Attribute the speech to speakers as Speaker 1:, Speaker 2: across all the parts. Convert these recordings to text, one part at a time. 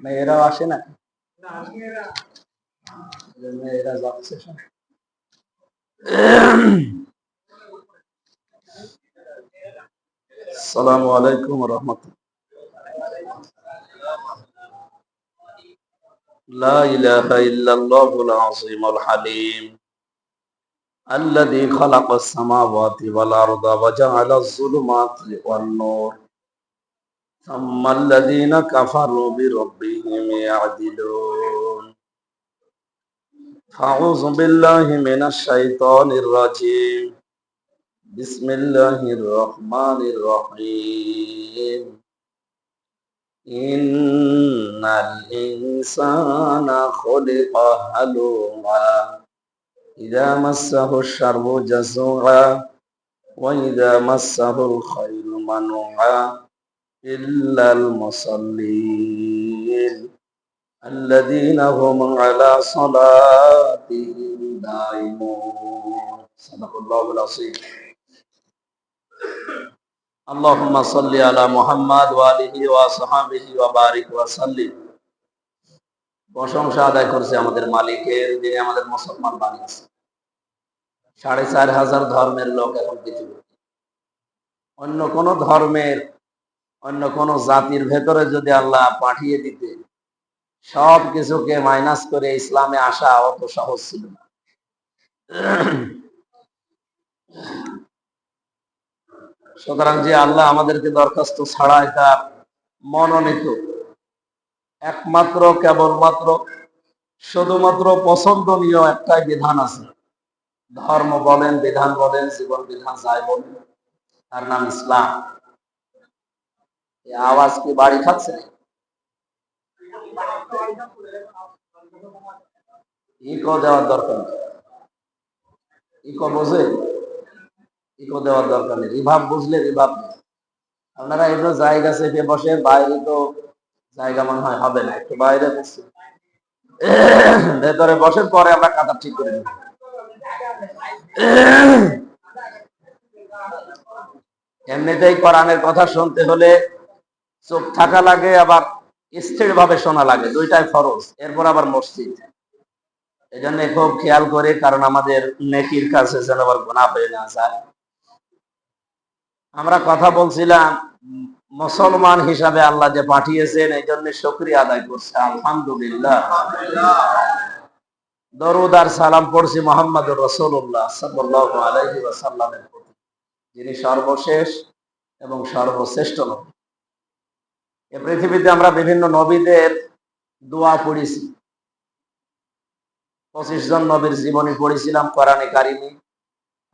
Speaker 1: মেয়েরাও আসে না, মেয়েরা যাচ্ছে। আসসালামু আলাইকুম ওয়া রাহমাতুল্লাহ। লা ইলাহা ইল্লাল্লাহুল আযীমুল হালিম আল্লাযী খালাকাস সামাওয়াতি ওয়াল আরদা ওয়া জাআলাজ যুলুমাতি ওয়ান নূর সুম্মাল্লাযীনা কাফারু বিরাব্বিহিম ইয়া'দিলুন। আউযু বিল্লাহি মিনাশ শাইতানির রাজীম। বিসমিল্লাহির রহমানির রহিম। ইন্নাল ইনসানা খুলিকা হালুআ ইযা মাসসাহুশ শাররু জাযুআ ওয়া ইযা মাসসাহুল খায়রু মানুআ ইল্লাল মুসাল্লিন আল্লাযীনা হুম আলা সালাতিহিম দাইমুন। সাদাকাল্লাহুল আযীম। আল্লাহুম্মা সাল্লি আলা মুহাম্মাদ ওয়া আলিহি ওয়া আসহাবিহি ওয়া বারিক ওয়া সাল্লিম। প্রশংসা আদায় করছে আমাদের মালিকের, যিনি আমাদের মুসলমান বানিয়েছেন। ৪,৫০০ ধর্মের লোক এখন পৃথিবীতে। অন্য কোন ধর্মের, অন্য কোন জাতির ভেতরে যদি আল্লাহ পাঠিয়ে দিতে, সব কিছুকে মাইনাস করে ইসলামে আসা অত সহজ ছিল না। সুতরাং যে আল্লাহ আমাদেরকে দরখাস্ত ছাড়াই তার মনোনীত একমাত্র, কেবলমাত্র, শুধুমাত্র পছন্দনীয় একটাই বিধান আছে। ধর্ম বলেন, বিধান বলেন, জীবন বিধান যাই বলেন, তার নাম ইসলাম। এই আওয়াজ কি বাড়ি খাচ্ছে? ইকো দেওয়ার দরকার নেই। ইকো বোঝে? ইকো দেওয়ার দরকার নেই। রিভাব বুঝলে রিভাব নেই। আপনারা এগুলো জায়গা চেপে বসে, বাইরে তো জায়গা মনে হয় হবে না, একটু বাইরে বসে, ভেতরে বসে, পরে আমরা কাতা ঠিক করে নেব। এমনিতেই কোরআনের কথা শুনতে হলে চোখ থাকা লাগে, আবার স্থির ভাবে শোনা লাগে, দুইটাই ফরজ। এরপর আবার মসজিদ। এই জন্য খুব খেয়াল করে, কারণ আমাদের নেকির কাছে যেন আবার গুনাহ হয়ে না যায়। আমরা কথা বলছিলাম মুসলমান হিসাবে আল্লাহ যে পাঠিয়েছেন, এই জন্য শুকরিয়া আদায় করছে, আলহামদুলিল্লাহ। দরুদ আর সালাম পড়ছি মুহাম্মদুর রাসূলুল্লাহ সাল্লাল্লাহু আলাইহি ওয়াসাল্লামের প্রতি, যিনি সর্বশেষ এবং সর্বশ্রেষ্ঠ নবী। এই পৃথিবীতে আমরা বিভিন্ন নবীদের দোয়া পড়েছি। 25 জন নবীর জীবনী পড়েছিলাম কোরআনে কারিমে।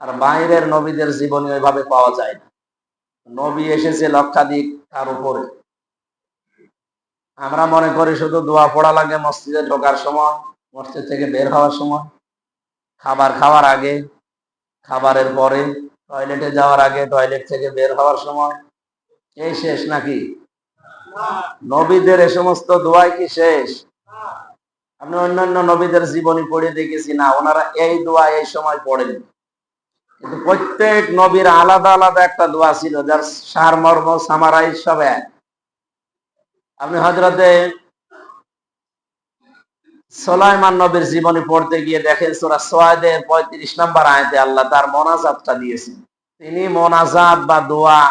Speaker 1: আর বাইরের নবীদের জীবনী ওইভাবে পাওয়া যায় না। নবী এসেছে লক্ষাধিক তার উপরে। আমরা মনে করি শুধু দোয়া পড়া লাগে মসজিদে ঢোকার সময়, মসজিদ থেকে বের হওয়ার সময়, খাবার খাওয়ার আগে, খাবারের পরে, টয়লেটে যাওয়ার আগে, টয়লেট থেকে বের হওয়ার সময়, এই শেষ নাকি? নবীদের এ সমস্ত দোয়াই কি শেষ? আপনি অন্যান্য নবীদের জীবনী পড়ে দেখেছি না, ওনারা এই দোয়া এই সময় পড়েন, কিন্তু প্রত্যেক নবীর আলাদা আলাদা একটা দোয়া ছিল যার সারমর্ম সামারাইজ সব এক। আপনি হযরতে সুলাইমান নবীর জীবনী পড়তে গিয়ে দেখেন সূরা সাদের 35 নম্বর আয়াতে আল্লাহ তার মোনাজাতটা দিয়েছেন। তিনি মোনাজাত বা দোয়া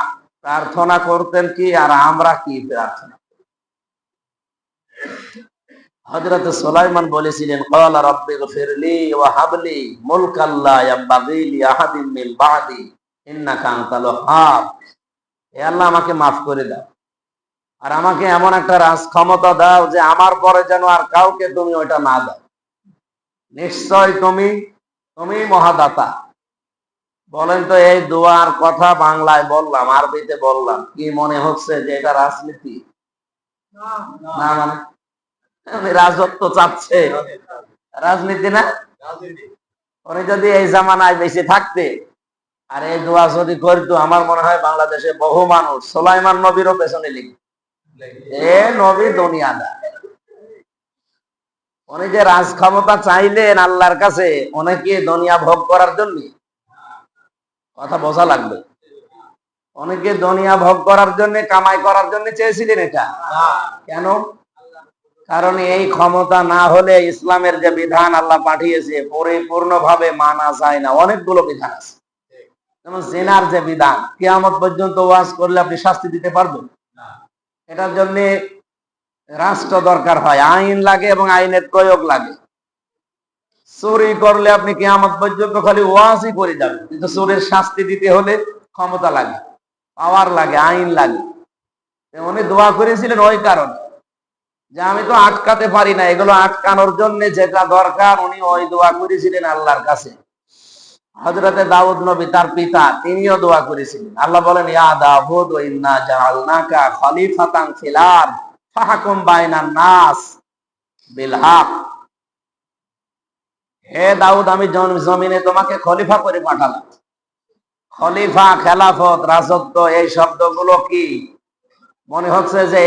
Speaker 1: প্রার্থনা করতেন কি, আর আমরা কি প্রার্থনা? হযরত সুলাইমান বলেছিলেন ক্বালা রাব্বিগফিরলি ওয়া হাবলি মুলকান লা ইয়ানবাগি লি আহাদিন মিন বাদি ইন্নাকা আনতাল ওয়াহ্হাব। হে আল্লাহ, আমাকে মাফ করে দাও, আর আমাকে এমন একটা রাজ ক্ষমতা দাও যে আমার পরে যেন আর কাউকে তুমি ওইটা না দাও। নিশ্চয় তুমি মহাদাতা। বলেন তো, এই দোয়ার কথা বাংলায় বললাম, আরবিতে বললাম, কি মনে হচ্ছে যে এটা রাজনীতি? না, মানে রাজত্ব চাচ্ছে, রাজনীতি না। উনি যদি এই জামানায় বেঁচে থাকতে আর এই দোয়া যদি করতো, আমার মনে হয় বাংলাদেশে বহু মানুষ সুলাইমান নবীরও পেছনে লিখবে, এ নবী দুনিয়াদার। উনি যে রাজ ক্ষমতা চাইলেন আল্লাহর কাছে, অনেকে দুনিয়া ভোগ করার জন্য, কথা বোঝা লাগবে, অনেকে দুনিয়া ভোগ করার জন্য, কামাই করার জন্য চেয়েছিলেন এটা। কেন? কারণ এই ক্ষমতা না হলে ইসলামের যে বিধান আল্লাহ পাঠিয়েছে পরিপূর্ণভাবে মানা যায় না। অনেকগুলো বিধান আছে, যেমন জিনার যে বিধান, কিয়ামত পর্যন্ত ওয়াজ করলে আপনি শাস্তি দিতে পারবেন না। এটার জন্য রাষ্ট্র দরকার হয়, আইন লাগে এবং আইনের প্রয়োগ লাগে। চুরি করলে আপনি কিয়ামত পর্যন্ত খালি ওয়াজই করে যাবেন, কিন্তু চোরের শাস্তি দিতে হলে ক্ষমতা লাগে, পাওয়ার লাগে, আইন লাগে। উনি দোয়া করেছিলেন ওই কারণে যে আমি তো আটকাতে পারি না, এগুলো আটকানোর জন্য যেটা দরকার উনি ওই দোয়া করেছিলেন আল্লাহর কাছে। হযরতে দাউদ নবী তার পিতা, তিনিও দোয়া করেছিলেন। আল্লাহ বলেন ইয়া দাউদ ইন্না জাআলনাকা খলিফাতান ফিল আরদ ফাহকুম বাইনান নাস বিল হক। হে দাউদ, আমি জমিনে তোমাকে খলিফা করে পাঠালাম। খলিফা, খেলাফত, রাজত্ব, এই শব্দগুলো কি মনে হচ্ছে যে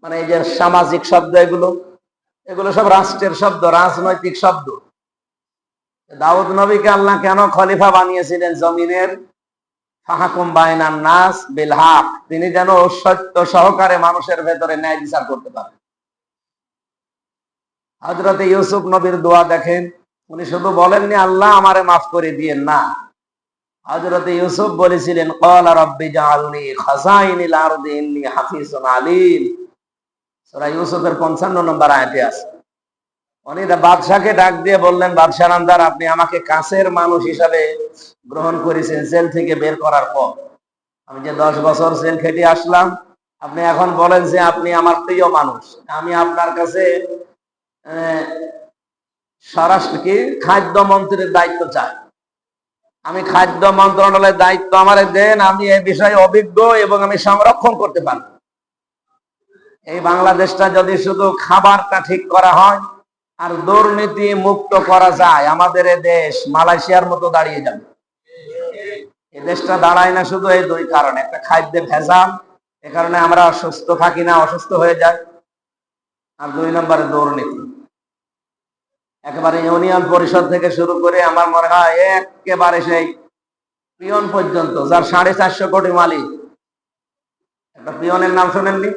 Speaker 1: মানে এই যে সামাজিক শব্দ, এগুলো সব রাষ্ট্রের শব্দ, রাজনৈতিক শব্দ। দাউদ নবীকে আল্লাহ কেন খলিফা বানিয়েছিলেন জমিনের? ফাহকুম বাইনান নাস বিল হক, তিনি যেন সত্য সহকারে মানুষের ভেতরে ন্যায় বিচার করতে পারেন। হযরতে ইউসুফ নবীর দোয়া দেখেন, উনি শুধু বলেননি আল্লাহ আমারে মাফ করে দিয়েন না, হযরতে ইউসুফ বলেছিলেন ক্বালা রাব্বি জাআলনি খাযাইনিল আরদি ইন্নী হাফিজুন আলীম। সূরা ইউসুফের 55 নম্বর আয়াতে আছে। উনি বাদশাকে ডাক দিয়ে বললেন, বাদশা নামদার, আপনি আমাকে কাছের মানুষ হিসাবে গ্রহণ করেছেন জেল থেকে বের করার পর। আমি যে 10 বছর জেল খেটে আসলাম, আপনি এখন বলেন যে আপনি আমার প্রিয় মানুষ। আমি আপনার কাছে স্বরাষ্ট্র কি খাদ্য মন্ত্রীর দায়িত্ব চাই। আমি খাদ্য মন্ত্রণালয়ের দায়িত্ব আমারে দেন, আমি এই বিষয়ে অভিজ্ঞ এবং আমি সংরক্ষণ করতে পারব। এই বাংলাদেশটা যদি শুধু খাবারটা ঠিক করা হয় আর দুর্নীতি মুক্ত করা যায়, আমাদের এই দেশ মালয়েশিয়ার মতো দাঁড়িয়ে যাবে। এই দেশটা দাঁড়ায় না শুধু এই দুই কারণে, একটা খাদ্যে ভেজাল, এ কারণে আমরা অসুস্থ থাকি না, অসুস্থ হয়ে যায়, আর 2 নম্বরে দুর্নীতি। একেবারে ইউনিয়ন পরিষদ থেকে শুরু করে আমার মনে হয় একেবারে সেই পিয়ন পর্যন্ত, যার 450 কোটি মালিক। একটা পিয়নের নাম শোনেননি?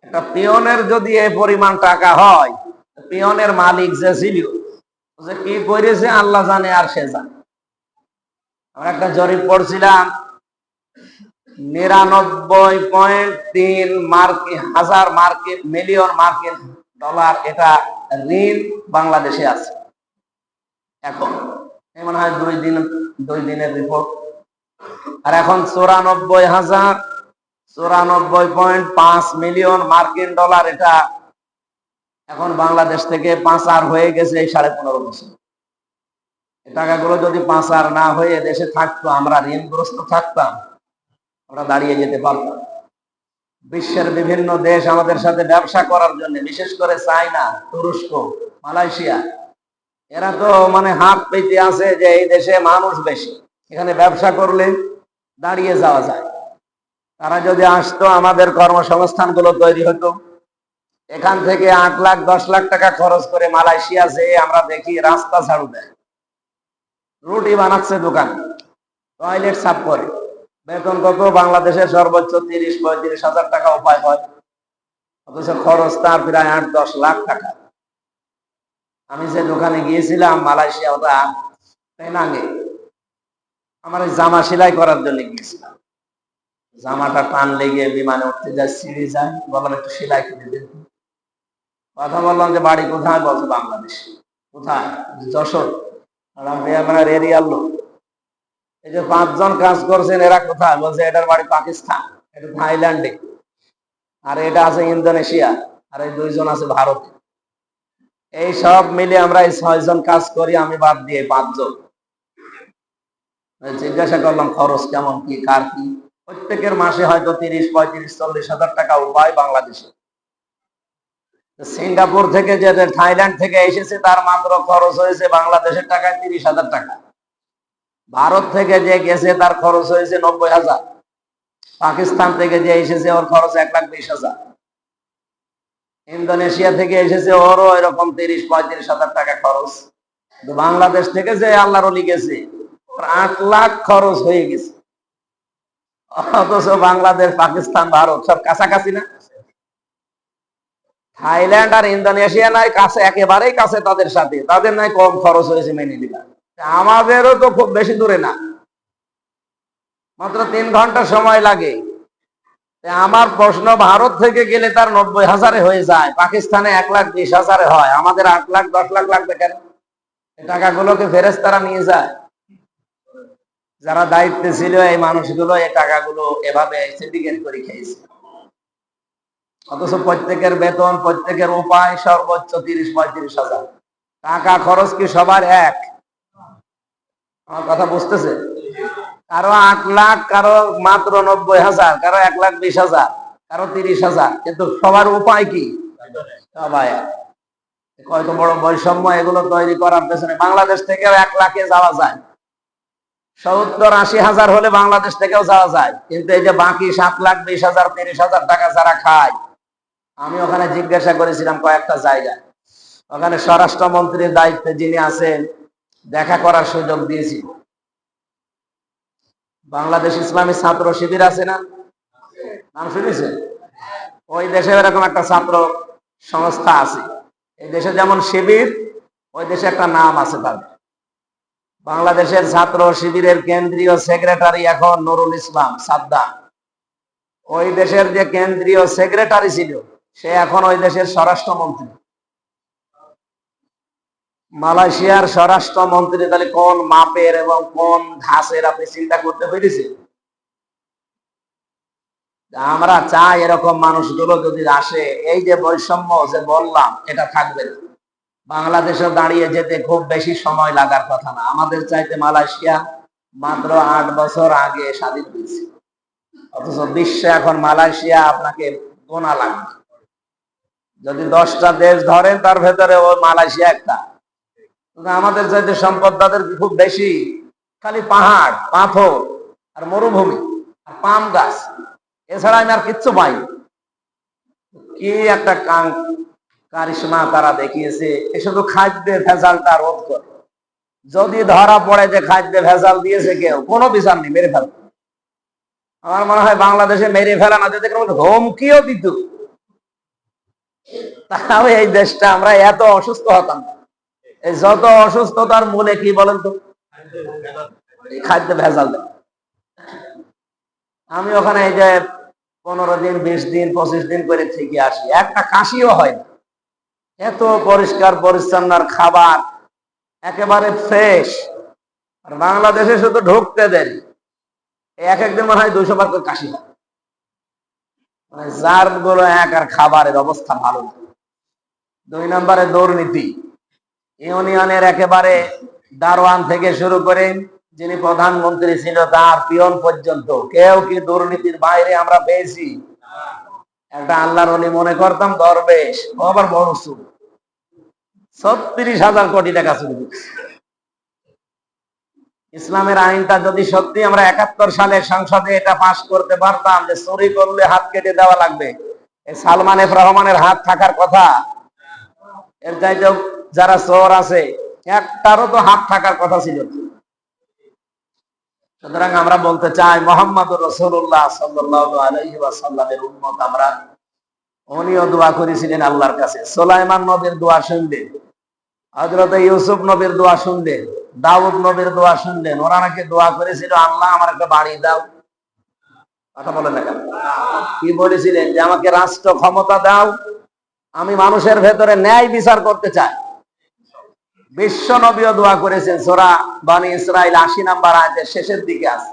Speaker 1: একটা পিয়নের যদি এই পরিমাণ টাকা হয়, পিয়নের মালিক যে ছিল, যে কি করেছে আল্লাহ জানে আর সে জানে। আমরা একটা জরিপ পড়ছিলাম, 99.3 মিলিয়ন মার্কিন ডলার এটা ঋণ বাংলাদেশে আছে এখন। এই মনে হয় 2 দিনের রিপোর্ট। আর এখন 94.5 মিলিয়ন মার্কিন ডলার। এটা এখন বাংলাদেশ থেকে পাচার হয়ে গেছে এই 15.5 বছর। টাকাগুলো যদি পাচার না হয়ে দেশে থাকতো, আমরা ঋণগ্রস্ত থাকতাম, আমরা দাঁড়িয়ে যেতে পারতাম। বিশ্বের বিভিন্ন দেশ আমাদের সাথে ব্যবসা করার জন্য, বিশেষ করে চায়না, তুরস্ক, মালয়েশিয়া, এরা তো মানে হাত পেতে আছে যে এই দেশে মানুষ বেশি, এখানে ব্যবসা করলে দাঁড়িয়ে যাওয়া যায়। তারা যদি আসতো, আমাদের কর্মসংস্থান গুলো তৈরি হতো। এখান থেকে 8 লাখ 10 লাখ টাকা খরচ করে মালয়েশিয়া যেয়ে আমরা দেখি রাস্তা ঝাড়ু দেয়, রুটি বানাচ্ছে দোকান, টয়লেট সাফ করে। বেতন কত? বাংলাদেশের সর্বোচ্চ 30-35 হাজার টাকা উপায় হয়, অথচ খরচ তার প্রায় 8-10 লাখ টাকা। আমি যে দোকানে গিয়েছিলাম মালয়েশিয়া, ওটা পেনাঙ্গে, আমার জামা সেলাই করার জন্য গিয়েছিলাম। জামাটা টান লেগে বিমানে উঠতে যায়, ছিঁড়ে যায়, বললাম একটু সেলাই করে দিন। কথা বললাম যে বাড়ি কোথায়? বলছে বাংলাদেশ। কোথায়? যশোর। আমরা এরিয়ার লোক। এই যে 5 জন কাজ করছেন, এরা কোথায়? বলছে এটার বাড়ি পাকিস্তান, এটা থাইল্যান্ডে, আর এটা আছে ইন্দোনেশিয়া, আর এই 2 জন আছে ভারতে। এই সব মিলে আমরা এই 6 জন কাজ করি, আমি বাদ দিয়ে 5 জন। জিজ্ঞাসা করলাম খরচ কেমন, কি কার কি? প্রত্যেকের মাসে হয়তো 30-35-40 হাজার টাকা উপায় বাংলাদেশে। সিঙ্গাপুর থেকে, যে থাইল্যান্ড থেকে এসেছে, তার মাত্র খরচ হয়েছে বাংলাদেশের টাকায় 30 হাজার টাকা। ভারত থেকে যে গেছে তার খরচ হয়েছে 90 হাজার। পাকিস্তান থেকে যে এসেছে ওর খরচ 1,20,000। ইন্দোনেশিয়া থেকে এসেছে, ওরও এরকম 30-35 হাজার টাকা খরচ। বাংলাদেশ থেকে যে আল্লাহর ওলি গেছে, 8 লাখ খরচ হয়ে গেছে। অথচ বাংলাদেশ, পাকিস্তান, ভারত সব কাছাকাছি না? থাইল্যান্ড আর ইন্দোনেশিয়া নাই কাছে, একেবারেই কাছে তাদের সাথে, তাদের নাই কম খরচ হয়েছে, মেনে নিলাম। আমাদেরও তো খুব বেশি দূরে না, মাত্র 3 ঘন্টা সময় লাগে। আমার প্রশ্ন, ভারত থেকে গেলে তার 90 হাজারে হয়ে যায়, পাকিস্তানে 1,20,000 হয়, আমাদের 8 লাখ 10 লাখ লাগবে কেন? টাকাগুলোকে ফেরেশতারা নিয়ে যায়। যারা দায়িত্বে ছিল এই মানুষগুলো এই টাকাগুলো এভাবে সিন্ডিকেট করে খেয়েছে। অথচ প্রত্যেকের বেতন, প্রত্যেকের উপায় সর্বোচ্চ 30-35 হাজার টাকা। খরচ কি সবার এক? আমার কথা বুঝতেছে? কারো 8 লাখ, কারো মাত্র 90 হাজার, কারো 1,20,000, কারো 30 হাজার, কিন্তু সবার উপায় কি সবাই। কত বড় বৈষম্য! এগুলো তৈরি করার পেছনে বাংলাদেশ থেকেও 1 লাখে যাওয়া যায়, 70-80 হাজার হলে বাংলাদেশ থেকেও যাওয়া যায়। কিন্তু এই যে বাকি 7,20,000, 30 হাজার টাকা যারা খায়, আমি ওখানে জিজ্ঞাসা করেছিলাম কয়েকটা জায়গায়, ওখানে স্বরাষ্ট্রমন্ত্রীর দায়িত্বে যিনি আছেন, দেখা করার সুযোগ দিয়েছি। বাংলাদেশ ইসলামী ছাত্র শিবির আছে না, নাম শুনেছেন? ওই দেশে এরকম একটা ছাত্র সংস্থা আছে। এই দেশে যেমন শিবির, ওই দেশে একটা নাম আছে তাদের। বাংলাদেশের ছাত্র শিবিরের কেন্দ্রীয় সেক্রেটারি এখন নুরুল ইসলাম সাদ্দাম। ওই দেশের যে কেন্দ্রীয় সেক্রেটারি ছিল, সে এখন ওই দেশের স্বরাষ্ট্রমন্ত্রী। মালয়েশিয়ার স্বরাষ্ট্রমন্ত্রী তাহলে কোন মাপের এবং কোন ধাঁচের, আপনি চিন্তা করতে পেরেছেন? আমরা চাই এরকম মানুষগুলো যদি আসে, এই যে বৈষম্য যে বললাম, এটা থাকবে না। বাংলাদেশে দাঁড়িয়ে যেতে খুব বেশি সময় লাগার কথা না। আমাদের চাইতে মালয়েশিয়া মাত্র 8 বছর আগে স্বাধীন হয়েছে, অথচ বিশ্বে এখন মালয়েশিয়া আপনাকে গোনা লাগবে। যদি 10টা দেশ ধরেন, তার ভেতরে ওই মালয়েশিয়া একটা। আমাদের চাইতে সম্পদ তাদের খুব বেশি, খালি পাহাড়, পাথর আর মরুভূমি আর পাম গাছ, এছাড়া আমি আর কিচ্ছু পাই। কি একটা কারিশমা তারা দেখিয়েছে! এ শুধু খাদ্যে ভেজালটা রোধ করে। যদি ধরা পড়ে যে খাদ্যে ভেজাল দিয়েছে কেউ, কোনো বিচার নেই, মেরে ফেল। আমার মনে হয় বাংলাদেশে মেরে ফেলা না দিতে হুমকিও দিত, তাহলে এই দেশটা আমরা এত অসুস্থ হতাম না। এই যত অসুস্থতার মূলে কি বলেন তো? খাদ্য ভেজাল দেয়। আমি ওখানে এই যে 15 দিন, 20 দিন, 25 দিন করে থেকে আসি, একটা কাশিও হয় না। এত পরিষ্কার পরিচ্ছন্ন খাবার, একেবারে ফ্রেশ। আর বাংলাদেশে শুধু ঢুকতে দেন, এক একদিন মনে হয় 200 বার করে কাশি হয়। মানে জার গুলো এক আর খাবারের অবস্থা ভালো না। 2 নম্বরে দুর্নীতি। ইউনিয়নের একেবারে দারোয়ান থেকে শুরু করে যিনি প্রধানমন্ত্রী ছিল তার পিয়ন পর্যন্ত কেউ কি দুর্নীতির বাইরে আমরা পেয়েছি? একটা আল্লাহর ওলি মনে করতাম দরবেশ, ও আবার বড় সুদ, 36,000 কোটি টাকা চুরি করছে। ইসলামের আইনটা যদি সত্যি আমরা 71 সালে সংসদে এটা পাশ করতে পারতাম যে চুরি করলে হাত কেটে দেওয়া লাগবে, এই সালমান এফ রহমানের হাত থাকার কথা। এর চাইতে যারা চোর আছে একটারও তো হাত থাকার কথা ছিল। সুতরাং আমরা বলতে চাই মুহাম্মদুর রাসূলুল্লাহ সাল্লাল্লাহু আলাইহি ওয়াসাল্লামের উম্মত আমরা। উনিও দোয়া করেছিলেন আল্লাহর কাছে, সুলাইমান নবীর দোয়া শুনলেন, হযরত ইউসুফ নবীর দোয়া শুনলেন, দাউদ নবীর দোয়া শুনলেন। ওরা নাকি দোয়া করেছিল আল্লাহ আমার একটা বাড়ি দাও। কথা বলেন না কেন? কি বলেছিলেন? যে আমাকে রাষ্ট্র ক্ষমতা দাও, আমি মানুষের ভেতরে ন্যায় বিচার করতে চাই। বিশ্ব নবীও দোয়া করেছেন, সূরা বনী ইসরাইল 80 নম্বর আয়াতের শেষের দিকে আছে,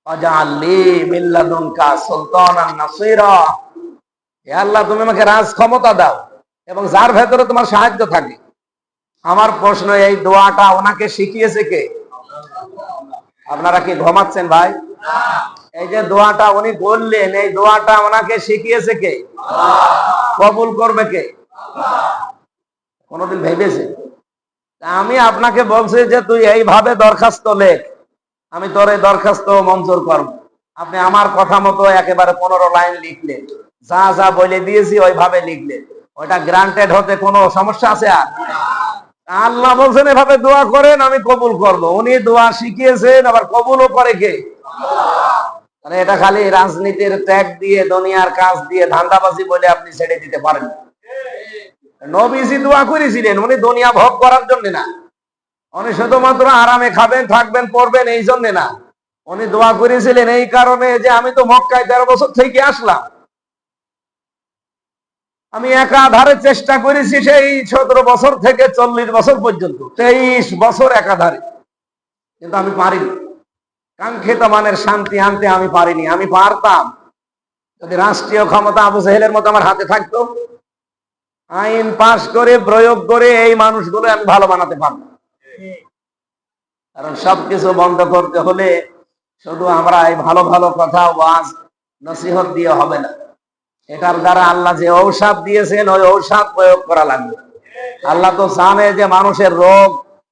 Speaker 1: ওয়াজআলনি মিন লাদুনকা সুলতানান নাসীরা। হে আল্লাহ, তুমি আমাকে রাজ ক্ষমতা দাও এবং যার ভেতরে তোমার সাহায্য থাকে। আমার প্রশ্ন, এই দোয়াটা ওনাকে শিখিয়েছে কে? আপনারা কি ঘুমাচ্ছেন ভাই? এই যে দোয়াটা উনি বললেন, এই দোয়াটা ওনাকে শিখিয়েছে কে? কবুল করবে কে? কোনদিন ভেবেছে? আমি আপনাকে বলছি যে তুই এইভাবে দরখাস্ত লেখ, আমি তোর এই দরখাস্ত মঞ্জুর করব। আপনি আমার কথা মতো একেবারে 15 লাইন লিখলেন, যা যা বলে দিয়েছি ওইভাবে লিখলেন, ওইটা গ্রান্টেড হতে কোনো সমস্যা আছে? আর আল্লাহ বলছেন এভাবে দোয়া করেন, আমি কবুল করব। উনি দোয়া শিখিয়েছেন, আবার কবুলও করে কে? মানে এটা খালি রাজনীতির ট্যাগ দিয়ে, দুনিয়ার কাজ দিয়ে, ধান্দাবাজি বলে আপনি ছেড়ে দিতে পারেন। নবীজি দোয়া করেছিলেন, উনি দুনিয়া ভোগ করার জন্য না, উনি শুধুমাত্র আরামে খাবেন, থাকবেন, পড়বেন এই জন্য না। উনি দোয়া করেছিলেন এই কারণে যে আমি তো মক্কায় 13 বছর থেকে আসলাম, আমি একাধারে চেষ্টা করেছি সেই 17 বছর থেকে 40 বছর পর্যন্ত, 23 বছর একাধারে, কিন্তু আমি পারিনি। কাঙ্ক্ষিত মানের শান্তি আনতে আমি পারিনি। আমি পারতাম যদি রাষ্ট্রীয় ক্ষমতা আবু জেহেলের মতো আমার হাতে থাকতো, আইন পাশ করে প্রয়োগ করে এই মানুষগুলো আমি ভালো বানাতে পারতাম। কারণ সবকিছু বন্ধ করতে হলে শুধু আমরা এই ভালো ভালো কথা ওয়াজ নসিহত দিয়ে হবে না, এটার দ্বারা আল্লাহ যে ঔষধ দিয়েছেন ওই ঔষধ প্রয়োগ করা লাগবে। আল্লাহ তো জানে যে মানুষের রোগ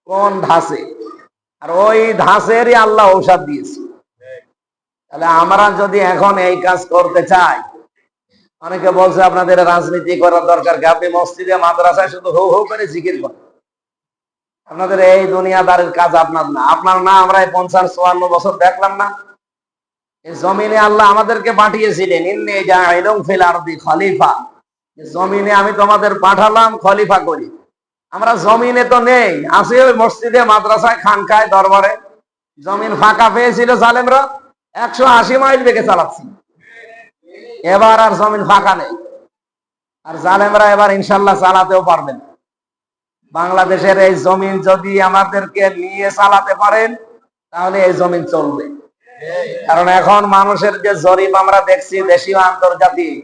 Speaker 1: কোন ধাঁচে, আর ওই ধাঁচেরই আল্লাহ ঔষধ দিয়েছে। তাহলে আমরা যদি এখন এই কাজ করতে চাই, অনেকে বলছে আপনাদের রাজনীতি করার দরকার কি? আপনি মসজিদে মাদ্রাসায় শুধু হৌ হৌ করে জিকির করেন, আপনাদের এই দুনিয়াদারের কাজ আপনার না। আপনার না আমরা 50-54 বছর দেখলাম না, এই জমিনে আল্লাহ আমাদেরকে পাঠিয়েছিলেন, ইন্নী জাইলুন ফিল আরদি খলিফা, জমিনে আমি তোমাদের পাঠালাম খলিফা করি। আমরা জমিনে তো নেই, আছি ওই মসজিদে, মাদ্রাসায়, খানকায়, দরবারে। জমিন ফাঁকা পেয়েছিল জালেমরা, 180 মাইল বেগে চালাচ্ছি। এবার আর জমিন ফাঁকা নেই, আর জালেমরা এবার ইনশাল্লাহ চালাতেও পারবেন। বাংলাদেশের এই জমিন যদি আমাদেরকে নিয়ে চালাতে পারেন তাহলে এই জমিন চলবে। কারণ এখন মানুষের যে জরিপ আমরা দেখছি, দেশীয় আন্তর্জাতিক,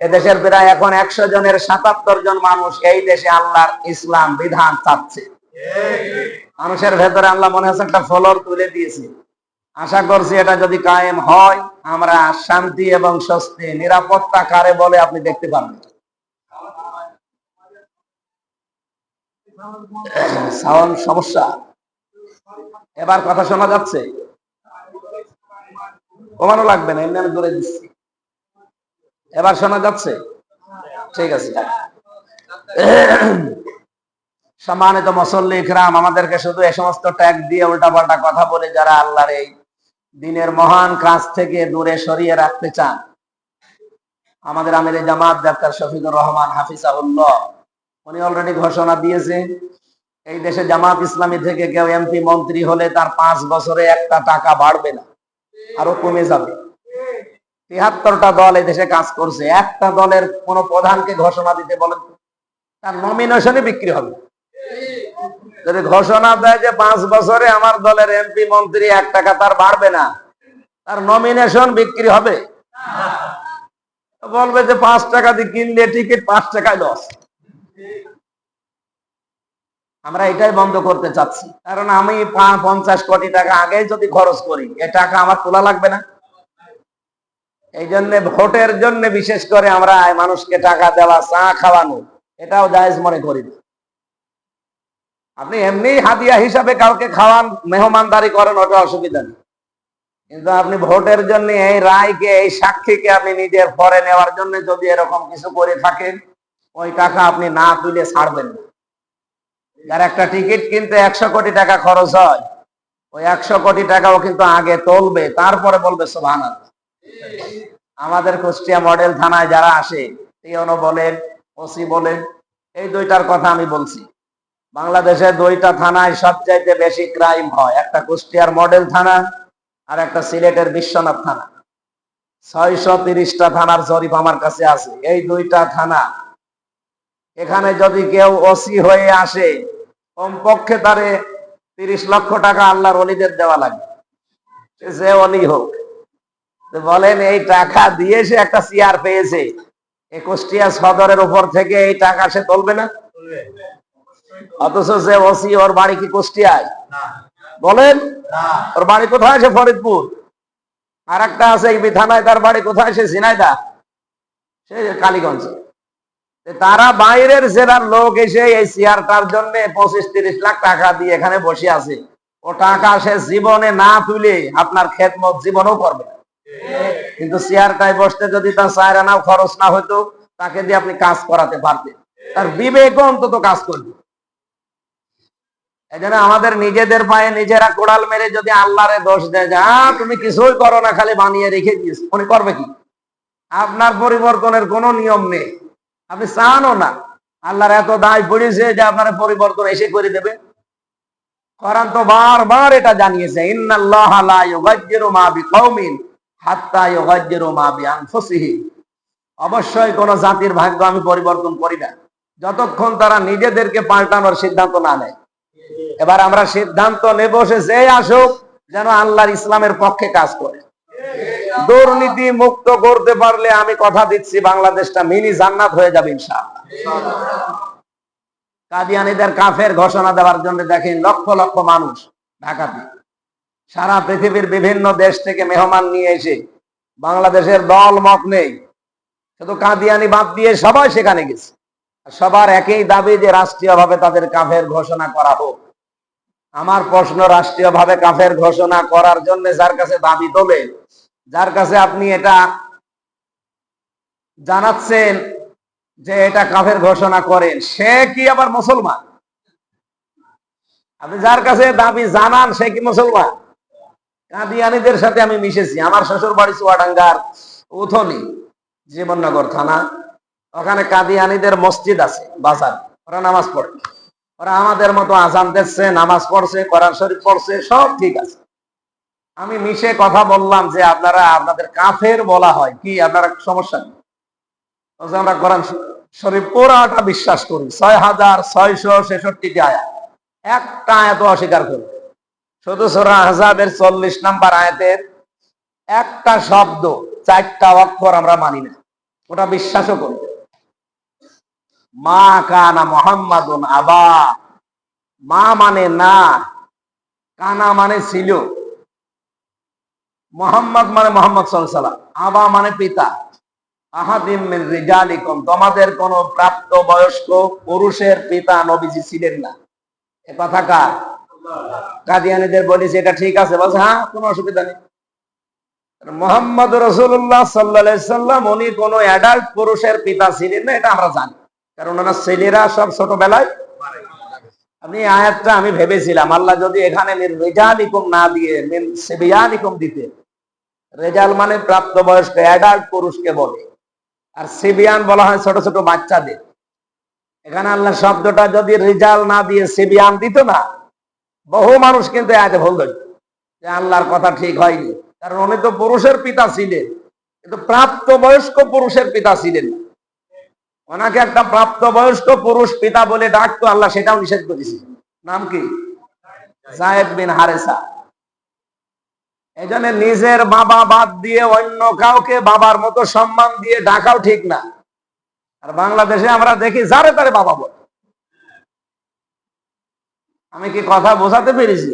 Speaker 1: এদেশের প্রায় এখন 100 জনের 77 জন মানুষ এই দেশে আল্লাহর ইসলাম বিধান চাচ্ছে। মানুষের ভেতরে আল্লাহ মনে হচ্ছে একটা ফলর তুলে দিয়েছে। আশা করছি এটা যদি কায়েম হয়, আমরা শান্তি এবং স্বস্তি, নিরাপত্তা কারে বলে আপনি দেখতে পাবেন। সাউন্ড সমস্যা, এবার কথা শোনা যাচ্ছে? কমানো লাগবে না, এমনি আমি দূরে দিচ্ছি। এবার শোনা যাচ্ছে? ঠিক আছে। সম্মানিত মুসল্লি ইকরাম, আমাদেরকে শুধু এই সমস্ত ট্যাগ দিয়ে উল্টাপাল্টা কথা বলে যারা আল্লাহর এই দিনের মহান কাজ থেকে দূরে সরিয়ে রাখতে চান, আমাদের আমির জামাত ডাক্তার শফিকুর রহমান হাফিজাহুল্লাহ, উনি অলরেডি ঘোষণা দিয়েছেন এই দেশে জামাত ইসলামী থেকে কেউ এমপি মন্ত্রী হলে তার 5 বছরে একটা টাকা বাড়বে না, আরো কমে যাবে। 73টা দল এই দেশে কাজ করছে, একটা দলের কোন প্রধানকে ঘোষণা দিতে বলেন, তার নমিনেশনে বিক্রি হবে। যদি ঘোষণা দেয় যে 5 বছরে আমার দলের এমপি মন্ত্রী 1 টাকা তার বাড়বে না, তার নমিনেশন বিক্রি হবে। বলবে যে 5 টাকা দিয়ে কিনলে টিকিট 5 টাকায় লস। আমরা এটাই বন্ধ করতে চাচ্ছি, কারণ আমি 50 কোটি টাকা আগে যদি খরচ করি, এ টাকা আমার তোলা লাগবে না। এই জন্য ভোটের জন্য বিশেষ করে আমরা মানুষকে টাকা দেওয়া, চা খাওয়ানো, এটাও জায়েজ মনে করি। আপনি এমনি হাদিয়া হিসাবে কাউকে খাওয়ান, মেহমানদারি করেন, ওটা অসুবিধা নেই। কিন্তু আপনি ভোটের জন্য এই রায়কে, এই সাক্ষীকে আপনি নিজের পরে নেওয়ার জন্য যদি এরকম কিছু করে থাকেন, ওই টাকা আপনি না তুলে ছাড়বেন না। যার একটা টিকিট কিনতে 100 কোটি টাকা খরচ হয়, ওই 100 কোটি টাকাও কিন্তু আগে তুলবে, তারপরে বলবে সুবহানাল্লাহ। আমাদের কুষ্টিয়া মডেল থানায় যারা আসে, টিওনো বলেন, ওসি বলেন, এই দুইটার কথা আমি বলছি। বাংলাদেশে 2টা থানায় সবচাইতে বেশি ক্রাইম হয়, একটা কুষ্টিয়ার মডেল থানা আর একটা সিলেটের বিশ্বনাথ থানা। 630টা থানার জরিপ আমার কাছে আছে। এই 2টা থানা, এখানে যদি কেউ ওসি হয়ে আসে, কমপক্ষে তারে 30 লক্ষ টাকা আল্লাহর ওলিদের দেওয়া লাগে, যে ওলি হোক। বলেন এই টাকা দিয়ে সে একটা চেয়ার পেয়েছে, এই কুষ্টিয়া সদরের উপর থেকে এই টাকা সে তুলবে না? অথচ যে ওসি, ওর বাড়ি কি কুষ্টিয়ায়? বলেন, ওর বাড়ি কোথায়? সে ফরিদপুর। আর একটা আছে এই থানায়, তার বাড়ি কোথায়? সে ঝিনাইদহ, সে কালীগঞ্জ। তারা বাইরের জেলার লোক এসে এই চেয়ারটার জন্য 25-30 লাখ টাকা দিয়ে এখানে বসে আছে। ও টাকা সে জীবনে না তুলে আপনার খেদমত জীবনও করবে। কিন্তু চেয়ারটায় বসতে যদি তার 4 আনাও খরচ না হতো, তাকে দিয়ে আপনি কাজ করাতে পারতেন, তার বিবেক অন্তত কাজ করবে। এই জন্য আমাদের নিজেদের পায়ে নিজেরা কোড়াল মেরে যদি আল্লাহরে দোষ দেয়, যা তুমি কিছুই করো না, খালি বানিয়ে রেখে দিয়েছ, উনি করবে কি? আপনার পরিবর্তনের কোনো নিয়ম নেই, আপনি চানও না। আল্লাহর এত দায় পড়েছে যে আপনার পরিবর্তন এসে করে দেবে। কোরআন তো বারবার এটা জানিয়েছে, ইন্নাল্লাহা লা ইউগায়্যিরু মা বিকওমিন হাত্তা ইউগায়্যিরু মা বিআনফুসিহিম। অবশ্যই কোন জাতির ভাগ্য আমি পরিবর্তন করি না যতক্ষণ তারা নিজেদেরকে পাল্টানোর সিদ্ধান্ত না নেয়। এবার আমরা সিদ্ধান্ত নেব, সে যে আসুক যেন আল্লাহর ইসলামের পক্ষে কাজ করে। দুর্নীতি মুক্ত করতে পারলে আমি কথা দিচ্ছি, বাংলাদেশটা মিনি জান্নাত হয়ে যাবে ইনশাআল্লাহ। কাদিয়ানীদের কাফের ঘোষণা দেওয়ার জন্য দেখেন লক্ষ লক্ষ মানুষ ঢাকাতে, সারা পৃথিবীর বিভিন্ন দেশ থেকে মেহমান নিয়ে এসে, বাংলাদেশের দল মত নেই, শুধু কাদিয়ানী বাদ দিয়ে সবাই সেখানে গেছে। সবার একই দাবি যে রাষ্ট্রীয়ভাবে তাদের কাফের ঘোষণা করা হোক। আমার প্রশ্ন, রাষ্ট্রীয়ভাবে কাফের ঘোষণা করার জন্য যার কাছে দাবি তোলে, যার কাছে আপনি এটা জানাচ্ছেন যে এটা কাফের ঘোষণা করেন, সে কি আবার মুসলমান? আপনি যার কাছে দাবি জানান, সে কি মুসলমান? কাদিয়ানীদের সাথে আমি মিশেছি। আমার শ্বশুর বাড়ি চুয়াডাঙ্গার উথলি, জীবননগর থানা। ওখানে কাদিয়ানীদের মসজিদ আছে, বাজার, ওরা নামাজ পড়ে। ওরা আমাদের মতো আজান দিচ্ছে, নামাজ পড়ছে, কোরআন শরীফ পড়ছে, সব ঠিক আছে। আমি মিশে কথা বললাম যে আপনারা, আপনাদের কাফের বলা হয় কি, আপনারা সমস্যা নেই। আমরা কোরআন শরীফ পুরাটা বিশ্বাস করি, 6666 আয়াত, একটা আয়াত অস্বীকার করি। শুধু সূরা আহজাবের 40 নম্বর আয়াতের একটা শব্দ, 4টা অক্ষর আমরা মানি না, ওটা বিশ্বাসও করি। মা কানা মুহাম্মাদুন আবা, মা মানে না, কানা মানে ছিল, মুহাম্মদ মানে মুহাম্মদ সাল্লাল্লাহু আলাইহি ওয়াসাল্লাম, আবা মানে পিতা। আহাদিম মিন রিজালিকুম, তোমাদের কোন প্রাপ্ত বয়স্ক পুরুষের পিতা নবীজি ছিলেন না। এ কথা কার? কাদিয়ানীদের বলেছে এটা ঠিক আছে, বলছে হ্যাঁ কোনো অসুবিধা নেই। মুহাম্মদ রাসূলুল্লাহ সাল্লাল্লাহু আলাইহি সাল্লাম উনি কোন অ্যাডাল্ট পুরুষের পিতা ছিলেন না, এটা আমরা জানি, কারণ ওনার ছেলেরা সব ছোটবেলায়। আমি আয়াতটা আমি ভেবেছিলাম আল্লাহ যদি এখানে রিজালিকুম না দিয়ে মিন সিবিয়ানিকুম দিতে, রেজাল মানে প্রাপ্তবয়স্ক অ্যাডাল্ট পুরুষকে বলে, আর সিবিয়ান বলা হয় ছোট ছোট বাচ্চাদের। এখানে আল্লাহ শব্দটা যদি রিজাল না দিয়ে সিবিয়ান দিত না, বহু মানুষ কিন্তু আয়াতে ভুল ধরত যে আল্লাহর কথা ঠিক হয়নি, কারণ উনি তো পুরুষের পিতা ছিলেন, কিন্তু প্রাপ্তবয়স্ক পুরুষের পিতা ছিলেন না। ওনাকে একটা প্রাপ্তবয়স্ক পুরুষ পিতা বলে ডাকতো আল্লাহ, সেটাও নিষেধ করেছে। নাম কি? যায়েদ বিন হারেসা। এই জন্য নিজের বাবা বাদ দিয়ে অন্য কাউকে বাবার মতো সম্মান দিয়ে ডাকাও ঠিক না। আর বাংলাদেশে আমরা দেখি যারে তারে বাবা বলে। আমি কি কথা বোঝাতে পেরেছি?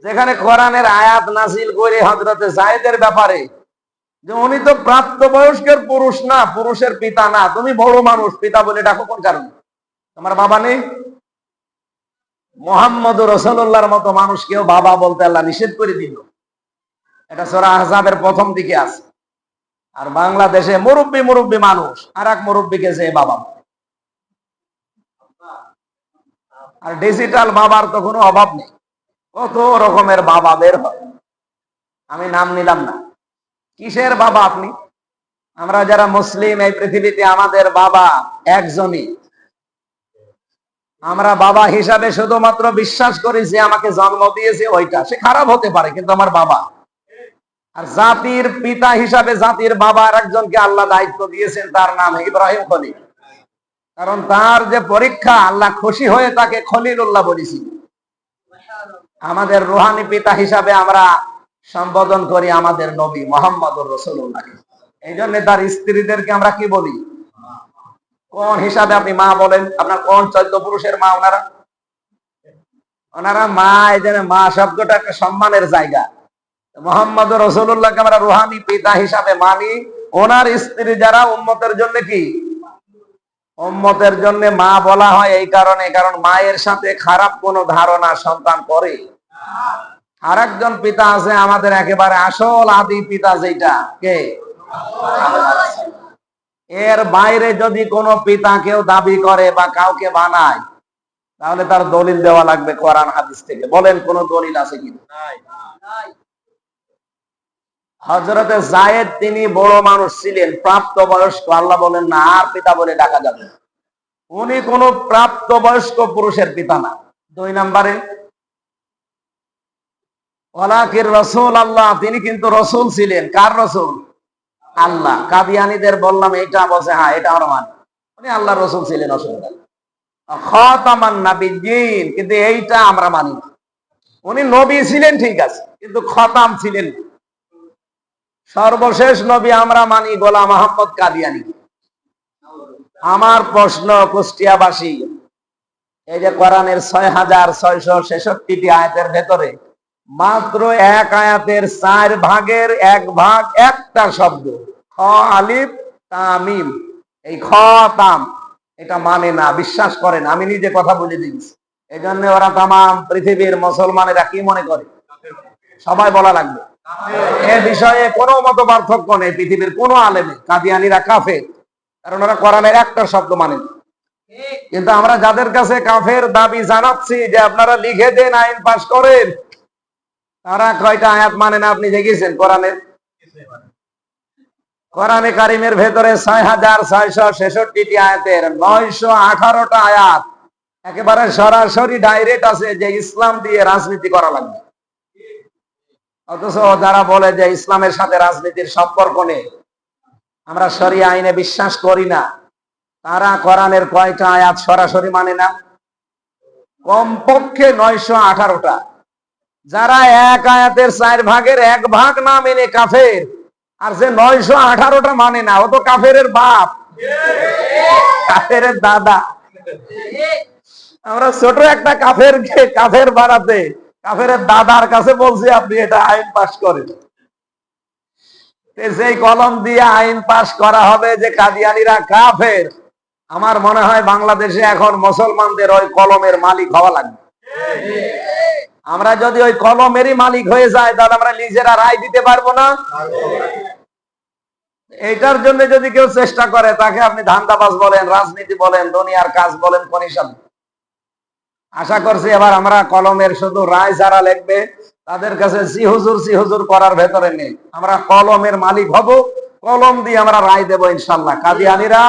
Speaker 1: যেখানে কোরআনের আয়াত নাযিল করে হযরতে যায়েদের ব্যাপারে যে উনি তো প্রাপ্তবয়স্কের পুরুষ না, পুরুষের পিতা না, তুমি বড় মানুষ, পিতা বলে ডাকো কোন কারণে? তোমার বাবা নেই? মুহাম্মদুর রাসূলুল্লাহর মতো মানুষকেও বাবা বলতে আল্লাহ নিষেধ করে দিল। এটা সূরা আহজাবের প্রথম দিকে আছে। আর বাংলাদেশে মুরব্বি মুরব্বি মানুষ আর এক মুরব্বিকে যে বাবা। আর ডিজিটাল বাবার তো কোনো অভাব নেই, কত রকমের বাবা বের হয়। আমি নাম নিলাম না। কিসের বাবা আপনি? আমরা যারা মুসলিম এই পৃথিবীতে আমাদের বাবা একজনই। আমরা বাবা হিসাবে শুধুমাত্র বিশ্বাস করি যে আমাকে জন্ম দিয়েছে ওইটা, সে খারাপ হতে পারে কিন্তু আমার বাবা। আর জাতির পিতা হিসাবে জাতির বাবা আর একজনকে আল্লাহ দায়িত্ব দিয়েছেন, তার নাম ইব্রাহিম খলিল। কারণ তার যে পরীক্ষা, আল্লাহ খুশি হয়ে তাকে খলিলুল্লাহ বলেছি। আমাদের রুহানি পিতা হিসাবে আমরা সম্বোধন করি আমাদের নবী মুহাম্মদুর রাসূলুল্লাহকে। এই জন্য তার স্ত্রীদেরকে আমরা কি বলি? কোন হিসাবে আপনি মা বলেন? আপনার কোন 14 পুরুষের মা? ওনারা মা। এই জন্য মা শব্দটা একটা সম্মানের জায়গা। মুহাম্মদুর রাসূলুল্লাহকে আমরা রুহানি পিতা হিসাবে মানি। ওনার স্ত্রী যারা উম্মতের জন্য কি? উম্মতের জন্য মা বলা হয় এই কারণে, কারণ মায়ের সাথে খারাপ কোন ধারণা সন্তান করে। আর একজন পিতা আছে আমাদের একেবারে আসল আদি পিতা, যেটা কে? এর বাইরে যদি কোনো পিতা কেউ দাবি করে বা কাউকে বানায়, তাহলে তার দলিল দেওয়া লাগবে কোরআন হাদিস থেকে। বলেন কোন দলিল আছে কি? হযরতে যায়েদ তিনি বড় মানুষ ছিলেন, প্রাপ্তবয়স্ক। আল্লাহ বলেন না আর পিতা বলে ডাকা যাবে। উনি কোন প্রাপ্তবয়স্ক পুরুষের পিতা না। 2 নম্বরে ওয়ালাকির রাসূল আল্লাহ, তিনি কিন্তু রাসূল ছিলেন। কার রাসূল? আল্লাহ। কাদিয়ানীদের বললাম এটা, বলছে হ্যাঁ এটা আমরা মানি, উনি আল্লাহর রাসূল ছিলেন, অসুবিধা নেই। খাতামান নাবিয়্যিন, কিন্তু এইটা আমরা মানি না। উনি নবী ছিলেন ঠিক আছে, কিন্তু খতাম ছিলেন না। সর্বশেষ নবী আমরা মানি গোলাম আহমদ কাদিয়ানী। আমার প্রশ্ন কুষ্টিয়াবাসী, এই যে কোরআনের 6666টি আয়াতের ভেতরে মাত্র এক আয়াতের 4 ভাগের 1 ভাগ একটা শব্দ খ আলিফ তামিম, এই খ তাম, এটা মানে না, বিশ্বাস করেন। আমি নিজে কথা বলে দিচ্ছি। এই জন্য ওরা তাম পৃথিবীর মুসলমানেরা কি মনে করে? সবাই বলা লাগবে। এ বিষয়ে কোনো মত পার্থক্য নেই পৃথিবীর কোনো আলেমে। কাদিয়ানীরা কাফের, কারণ ওরা কোরআনের একটা শব্দ মানে না। কিন্তু আমরা যাদের কাছে কাফের দাবি জানাচ্ছি যে আপনারা লিখে দেন, আইন পাস করেন, তারা কয়টা আয়াত মানে না আপনি দেখেছেন কোরআনের? কোরআনে কারিমের ভেতরে 6666টি আয়াতের 918টা আয়াত একেবারে সরাসরি ডাইরেক্ট আছে যে ইসলাম দিয়ে রাজনীতি করা লাগবে। অথচ যারা বলে যে ইসলামের সাথে রাজনীতির সম্পর্ক নেই, আমরা শরিয়া আইনে বিশ্বাস করি না, তারা কোরআনের কয়টা আয়াত সরাসরি মানে না? কমপক্ষে 918টা। যারা এক আয়াতের 4 ভাগের 1 ভাগ না মেনে কাফের, আর যে 918টা মানে না, ও তো কাফেরের বাপ, কাফের দাদা। আমরা ছোট একটা কাফেরকে কাফের বানাতে কাফের দাদার কাছে বলছি আপনি এটা আইন পাস করেন। সেই কলম দিয়ে আইন পাস করা হবে যে কাদিয়ানীরা কাফের। আমার মনে হয় বাংলাদেশে এখন মুসলমানদের ওই কলমের মালিক হওয়া লাগবে। আমরা যদি ওই কলমেরই মালিক হয়ে যায়, তাহলে আমরা নিজেরা রায় দিতে পারবো না। এইটার জন্য যদি কেউ চেষ্টা করে, তাকে আপনি ধান্দাবাজ বলেন, রাজনীতি বলেন, দুনিয়ার কাজ বলেন, কোন হিসাবে? আশা করছি এবার আমরা কলমের শুধু রায় যারা লিখবে তাদের কাছে সি হুজুর করার ভেতরে নেই। আমরা কলমের মালিক হব, কলম দিয়ে আমরা রায় দেব ইনশাল্লাহ। কাদিয়ানীরা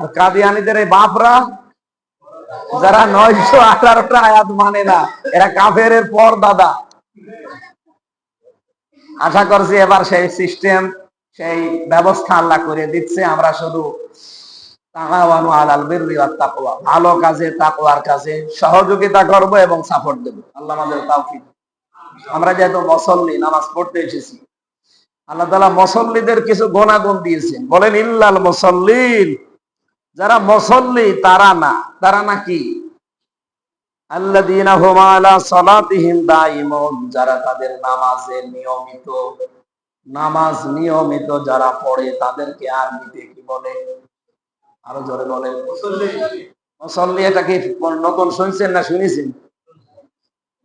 Speaker 1: আর কাদিয়ানীদের এই বাপরা যারা 918টা আয়াত মানে না, এরা কাফের পর দাদা। আশা করছি এবার সেই সিস্টেম, সেই ব্যবস্থা আল্লাহ করে দিচ্ছে। আমরা শুধু তাআওয়ানু আলাল বিররি ওয়াত তাকওয়া, ভালো কাজে তাকওয়ার কাজে সহযোগিতা করব এবং সাপোর্ট দেব। আল্লাহ আমাদের তৌফিক। আমরা যেহেতু মুসল্লি, নামাজ পড়তে এসেছি, আল্লাহ তাআলা মুসল্লিদের কিছু গুণাগুণ দিয়েছেন। বলেন ইল্লাল মুসাল্লিন, যারা মুসল্লি তারা না। তারা নাকি আল্লাযীনা হুম আলা সালাতিহিম দাঈমুন, যারা তাদের নামাজে নিয়মিত, নামাজ নিয়মিত যারা পড়ে তাদেরকে আরবিতে কি বলে? আরো জোরে বলেন। মুসল্লি। মুসল্লি এটা কি নতুন শুনছেন না শুনেছেন?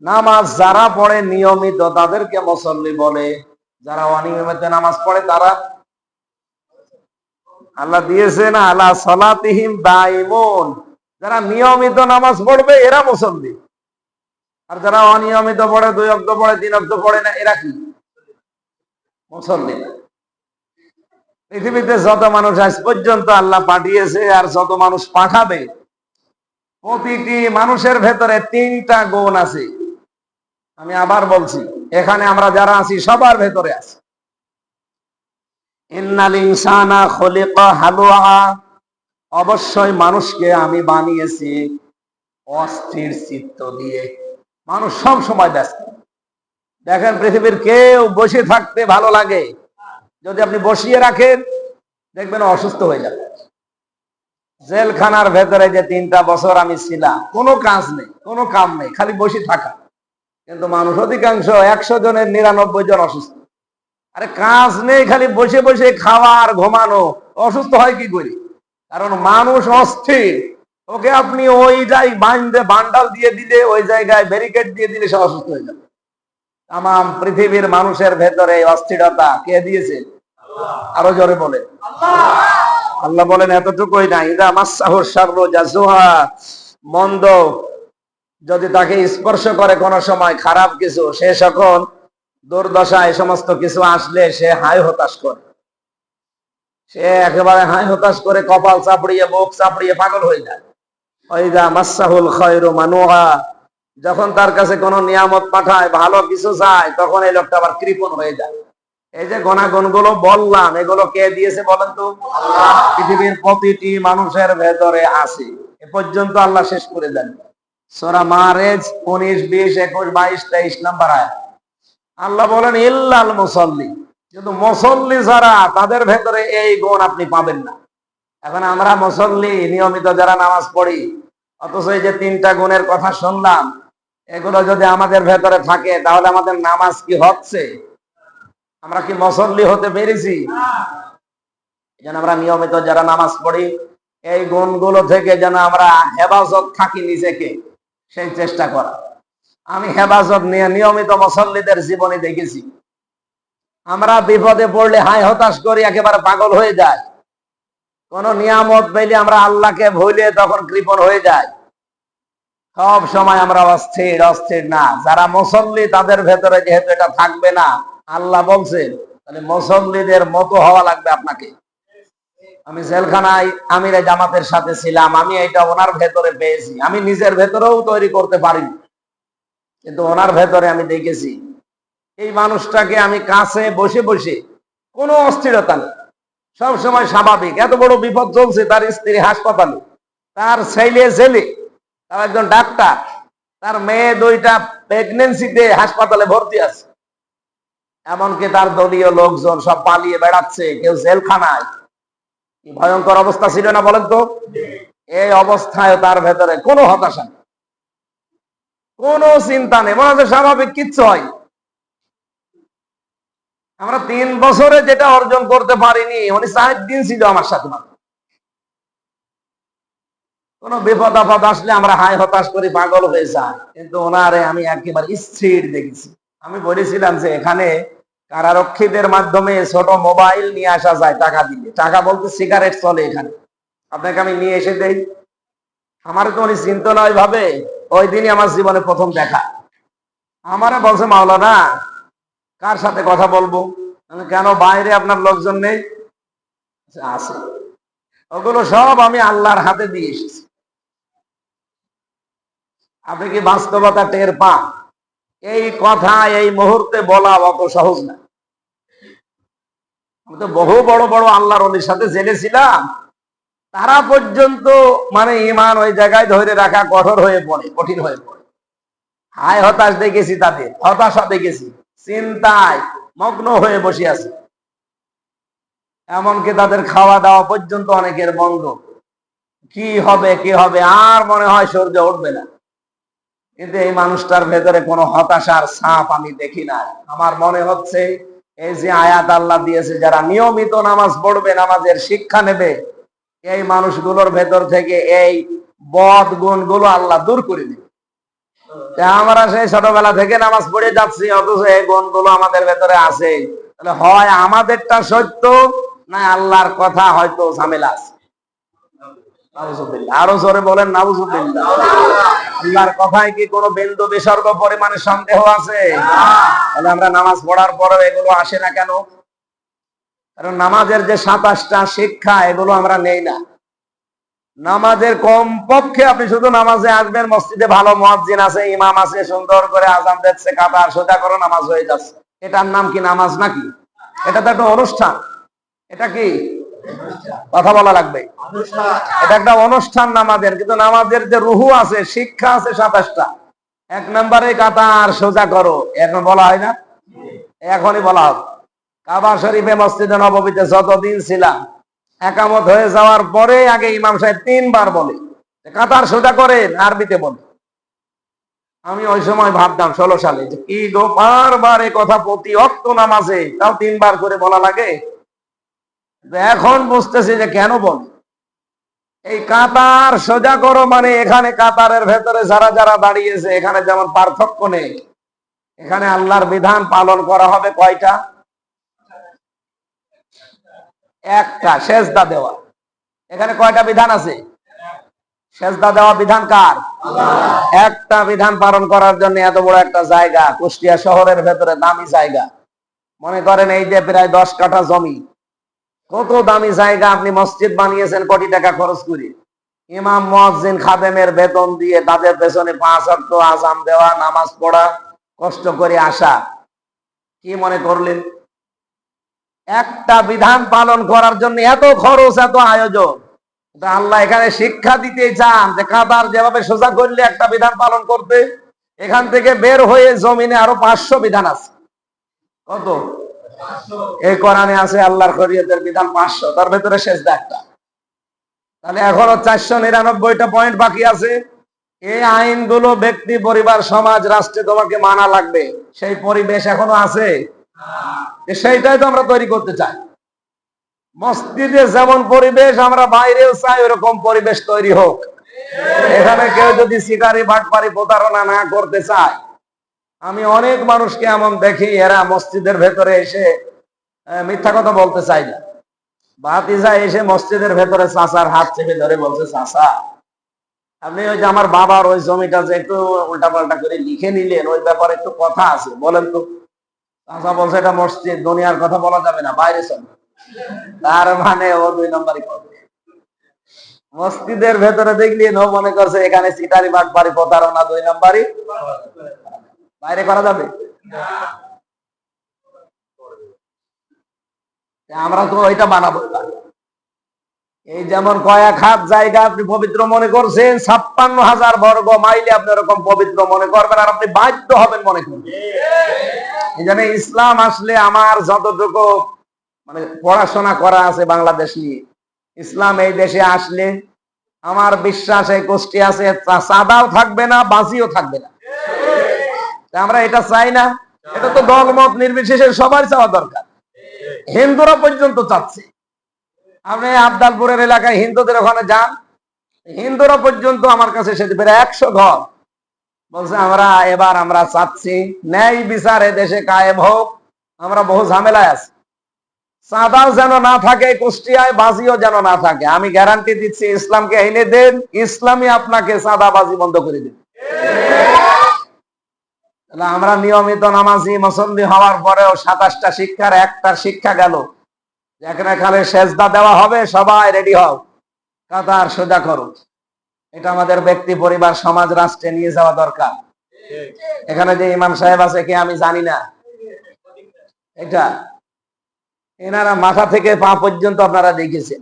Speaker 1: নামাজ যারা পড়ে নিয়মিত তাদেরকে মুসল্লি বলে। যারা অনিয়মিত নামাজ পড়ে তারা, আল্লাহ দিয়েছেন আলা সালাতিহিম দাঈমুন, যারা নিয়মিত নামাজ পড়বে এরা মুসল্লি। আর যারা অনিয়মিত পড়ে, 2 ওয়াক্ত পড়ে, 3 ওয়াক্ত পড়ে না, এরা কি? মুসল্লি না। পৃথিবীতে যত মানুষ আজ পর্যন্ত আল্লাহ পাঠিয়েছে আর যত মানুষ পাঠাবে, প্রতিটি মানুষের ভেতরে 3টা গুণ আছে। আমি আবার বলছি, এখানে আমরা যারা আছি সবার ভেতরে আছে। ইন্নাল ইনসানা খুলিকা হালুআ, অবশ্যই মানুষকে আমি বানিয়েছি অস্থির চিত্ত দিয়ে। মানুষ সব সময় ব্যস্ত। দেখেন পৃথিবীর কেউ বসে থাকতে ভালো লাগে? যদি আপনি বসিয়ে রাখেন দেখবেন অসুস্থ হয়ে যাবে। জেলখানার ভেতরে যে 3টা বছর আমি ছিলাম, কোনো কাজ নেই, কোনো কাম নেই, খালি বসে থাকা। কিন্তু মানুষ অধিকাংশ 100 জনের 99 জন অসুস্থ। আরে কাজ নেই, খালি বসে বসে খাওয়া আর ঘুমানো, অসুস্থ হয় কি করে? কারণ মানুষ অস্থির। ওকে আপনি ওই বাঁধে বান্ডাল দিয়ে দিলে, ওই জায়গায় ব্যারিকেড দিয়ে দিলে সে অসুস্থ হয়ে যাবে। তামাম পৃথিবীর মানুষের ভেতরে অস্থিরতা কে দিয়েছে? আরো জোরে বলে। আল্লাহ বলেন এতটুকুই না, ইদা মাসসাহু শাররু জাযুহা, মন্দ যদি তাকে স্পর্শ করে কোন সময়, খারাপ কিছু, সে যখন দুর্দশা এই সমস্ত কিছু আসলে সে হায় হতাশ করে। সে একেবারে হায় হতাশ করে কপাল চাপড়িয়ে, বুক চাপড়িয়ে পাগল হয়ে যায়। ওয়াইদা মাসসাহুল খায়রু মানুহা, যখন তার কাছে কোনো নিয়ামত পাঠায়, ভালো কিছু চায়, তখন এই লোকটা আবার কৃপণ হয়ে যায়। এই যে গুণাগুণগুলো বললাম, এগুলো কে দিয়েছে বলেন তো? আল্লাহ। পৃথিবীর প্রতিটি মানুষের ভেতরে আছে। এ পর্যন্ত আল্লাহ শেষ করে দেন। সূরা মারেজ 19, 20, 21, 22, 23 নাম্বার আয়াত। আল্লাহ বলেন ইল্লাল মুসাল্লি, কিন্তু মুসল্লি যারা, তাদের ভেতরে এই গুণ আপনি পাবেন না। এখন আমরা মুসল্লি, নিয়মিত যারা নামাজ পড়ি, অথচ এই যে 3টা গুণের কথা শুনলাম, এগুলো যদি আমাদের ভেতরে থাকে তাহলে আমাদের নামাজ কি হচ্ছে? আমরা কি মুসল্লি হতে পেরেছি? যেন আমরা নিয়মিত যারা নামাজ পড়ি, এই গুণগুলো থেকে যেন আমরা হেফাজত থাকি, নিজেকে সেই চেষ্টা করা। আমি হেফাজত নিয়ে নিয়মিত মুসল্লিদের জীবনে দেখেছি। আমরা বিপদে পড়লে হায় হতাশ করি, একেবারে পাগল হয়ে যায়। কোন নিয়ামত পেলে আমরা আল্লাহকে ভুলে তখন কৃপণ হয়ে যায়। সব সময় আমরা অস্থির অস্থির না। যারা মুসল্লি তাদের ভেতরে যেহেতু এটা থাকবে না, আল্লাহ বলছেন, তাহলে মুসল্লিদের মতো হওয়া লাগবে আপনাকে। আমি জেলখানায় আমিরে জামাতের সাথে ছিলাম, আমি এটা ওনার ভেতরে পেয়েছি। আমি নিজের ভেতরেও তৈরি করতে পারিনি, কিন্তু ওনার ভেতরে আমি দেখেছি। এই মানুষটাকে আমি কাছে বসে বসে, কোনো অস্থিরতা নেই, সব সময় স্বাভাবিক। এত বড় বিপদ চলছে, তার স্ত্রী হাসপাতালে, তার ছেলে জেলে, তার একজন ডাক্তার, তার মেয়ে 2টা প্রেগনেন্সিতে হাসপাতালে ভর্তি আছে। এমনকি তার দলীয় লোকজন সব পালিয়ে বেড়াচ্ছে, কেউ জেলখানায়। কি ভয়ঙ্কর অবস্থা ছিল না বলেন তো? এই অবস্থায় তার ভেতরে কোনো হতাশা নেই, কোনো চিন্তা নেই, মনে হচ্ছে স্বাভাবিক, কিচ্ছু হয়। আমরা 3 বছরে যেটা অর্জন করতে পারিনি, উনি 4 দিন ছিল আমার সাথে। কোন বিপদ আপদ আসলে আমরা হায় হতাশ করি, পাগল হয়ে যায়, কিন্তু ওনারে আমি একেবারে স্থির দেখেছি। আমি বলেছিলাম যে এখানে কারারক্ষীদের মাধ্যমে ছোট মোবাইল নিয়ে আসা যায় টাকা দিলে। টাকা বলতে সিগারেট চলে এখানে, আপনাকে আমি নিয়ে এসে দেই। আমার তো উনি চিন্তা নয় ভাবে, ওই দিনই আমার জীবনে প্রথম দেখা। আমারে বলছে, মাওলানা কার সাথে কথা বলবো? কেন, বাইরে আপনার লোকজন নেই? আছে। ওগুলো সব আমি আল্লাহর হাতে দিয়ে এসেছি। আপনি কি বাস্তবতা টের পান? এই কথা এই মুহূর্তে বলা অত সহজ না। আমি তো বহু বড় বড় আল্লাহর ওলির সাথে জেলে ছিলাম, তারা পর্যন্ত মানে ইমান ওই জায়গায় ধরে রাখা কঠোর হয়ে পড়ে, কঠিন হয়ে পড়ে। হায় হতাশ দেখেছি, তাদের হতাশা দেখেছি, চিন্তায় মগ্ন হয়ে বসে আছে। এমনকি তাদের খাওয়া দাওয়া পর্যন্ত অনেকের বন্ধ। কি হবে কি হবে, আর মনে হয় সূর্য উঠবে না। কিন্তু এই মানুষটার ভেতরে কোনো হতাশার ছাপ আমি দেখি না। আমার মনে হচ্ছে এই যে আয়াত আল্লাহ দিয়েছে, যারা নিয়মিত নামাজ পড়বে, নামাজের শিক্ষা নেবে, এই মানুষগুলোর ভেতর থেকে এই বদ গুণগুলো আল্লাহ দূর করে দিবে। আমরা সেই ছোটবেলা থেকে নামাজ পড়ে যাচ্ছি, অথচ এই গুণগুলো আমাদের ভেতরে আছে। তাহলে হয় আমাদেরটা সত্য, না আল্লাহর কথা হয়তো ঝামেলা আছে। আরো জোরে বলেন নাউজুবিল্লাহ। আল্লাহর কথায় কি কোনো বিন্দু বিসর্গ পরিমাণে সন্দেহ আছে? তাহলে আমরা নামাজ পড়ার পরেও এগুলো আসে না কেন? কারণ নামাজের যে 27টা শিক্ষা, এগুলো আমরা নেই না। নামাজের কমপক্ষে আপনি শুধু নামাজে আসবেন, মসজিদে ভালো মুয়াজ্জিন আছে, ইমাম আছে, সুন্দর করে আযান দিচ্ছে, কাতার সোজা করো, নামাজ হয়ে যাচ্ছে। এটার নাম কি নামাজ নাকি? এটা তো একটা অনুষ্ঠান। এটা কি? কথা বলা লাগবে। এটা একটা অনুষ্ঠান নামাজের, কিন্তু নামাজের যে রুহু আছে, শিক্ষা আছে 27টা। 1 নম্বরে কাতার সোজা করো, এখন বলা হয় না? এখনই বলা হবে। কাবা শরীফে মসজিদে নববীতে যতদিন ছিলাম, একামত হয়ে যাওয়ার পরে আগে ইমাম সাহেব 3 বার বলে কাতার সোজা করেন, আরবিতে বলে। আমি ওই সময় ভাবতাম 16 সালে যে কি গো, বারবার এই কথা প্রতি ওয়াক্ত নামাজে তাও 3 বার করে বলা লাগে। এখন বুঝতেছি যে কেন বলে। এই কাতার সোজা করো মানে এখানে কাতারের ভেতরে যারা যারা দাঁড়িয়েছে, এখানে যেমন পার্থক্য নেই, এখানে আল্লাহর বিধান পালন করা হবে কয়টা? একটা, সেজদা দেওয়া। এখানে কয়টা বিধান আছে? সেজদা দেওয়া বিধান কার? একটা বিধান পালন করার জন্য এত বড় একটা জায়গা, কুষ্টিয়া শহরের ভেতরে দামি জায়গা। মনে করেন এই যে প্রায় 10 কাঠা জমি, কত দামি জায়গা, আপনি মসজিদ বানিয়েছেন কোটি টাকা খরচ করে, ইমাম মুয়াজ্জিন খাদেমের বেতন দিয়ে তাদের পেছনে 5 ওয়াক্ত আযান দেওয়া, নামাজ পড়া, কষ্ট করে আসা। কি মনে করলেন? একটা বিধান পালন করার জন্য এত খরচ, এত আয়োজন। আল্লাহ এখানে শিক্ষা দিতে চান যে কাতার যেভাবে সোজা করলে একটা বিধান পালন করতে, এখান থেকে বের হয়ে জমিনে আরো 500 বিধান আছে। কত? এই কোরআনে আছে আল্লাহর শরীয়তের বিধান 500, তার ভেতরে সেজদা একটা। তাহলে এখনো 499টা পয়েন্ট বাকি আছে। এই আইনগুলো ব্যক্তি, পরিবার, সমাজ, রাষ্ট্রে তোমাকে মানা লাগবে। সেই পরিবেশ এখনো আছে? সেইটাই তো আমরা তৈরি করতে চাই। মসজিদে যেমন পরিবেশ, আমরা বাইরেও চাই ওরকম পরিবেশ তৈরি হোক। এখানে কেউ যদি শিকারি, বাটপারি, প্রতারণা না করতে চায়। আমি অনেক মানুষকে এমন দেখি, এরা মসজিদের ভেতরে এসে মিথ্যা কথা বলতে চাই না। ভাতিজা এসে মসজিদের ভেতরে চাচার হাত চেপে ধরে বলছে, চাচা আপনি ওই যে আমার বাবার ওই জমিটা যে একটু উল্টাপাল্টা করে লিখে নিলেন, ওই ব্যাপারে একটু কথা আছে, বলেন তো। চাচা বলছে এটা মসজিদ, দুনিয়ার কথা বলা যাবে না, বাইরে চল। তার মানে ও 2 নম্বরই করবে। মসজিদের ভেতরে দেখলি ও মনে করছে এখানে চিটারি, বাটপারি, প্রতারণা 2 নম্বরই, বাইরে করা যাবে? আমরা তো ওইটা বানাবো। এই যেমন কয়েক হাত জায়গা আপনি পবিত্র মনে করছেন, 56,000 বর্গ মাইলে আপনি এরকম পবিত্র মনে করবেন, আর আপনি বাধ্য হবেন মনে করবেন। এই জন্য ইসলাম আসলে আমার যতটুকু মানে পড়াশোনা করা আছে বাংলাদেশ নিয়ে, ইসলাম এই দেশে আসলে আমার বিশ্বাস এই গোষ্ঠী আছে, সাদাও থাকবে না, বাজিও থাকবে না। আমরা এটা চাই না। এটা তো দলমত নির্বিশেষে সবার চাওয়া দরকার। হিন্দুরা পর্যন্ত চাচ্ছে। আপনি আবদালপুরের এলাকায় হিন্দুদের ওখানে যান, হিন্দুরা পর্যন্ত আমার কাছে এসে প্রায় 100 ঘর বলছে আমরা চাচ্ছি ন্যায় বিচার এ দেশে কায়েম হোক, আমরা বহু ঝামেলায় আছি, চাঁদাও যেন না থাকে কুষ্টিয়ায়, বাজিও যেন না থাকে। আমি গ্যারান্টি দিচ্ছি, ইসলামকে এনে দেন, ইসলামই আপনাকে চাঁদাবাজি বন্ধ করে দেন। আমরা নিয়মিত নামাজি মুসল্লি হওয়ার পরেও 27টা শিক্ষার একটা শিক্ষা গেল, যেখানে খালে সেজদা দেওয়া হবে, সবাই রেডি হও, কাতার সোজা করো। এটা আমাদের ব্যক্তি, পরিবার, সমাজ, রাষ্ট্রে নিয়ে যাওয়া দরকার। এখানে যে ইমাম সাহেব আছে কে আমি জানি না, এটা এনারা মাথা থেকে পা পর্যন্ত আপনারা দেখেছেন।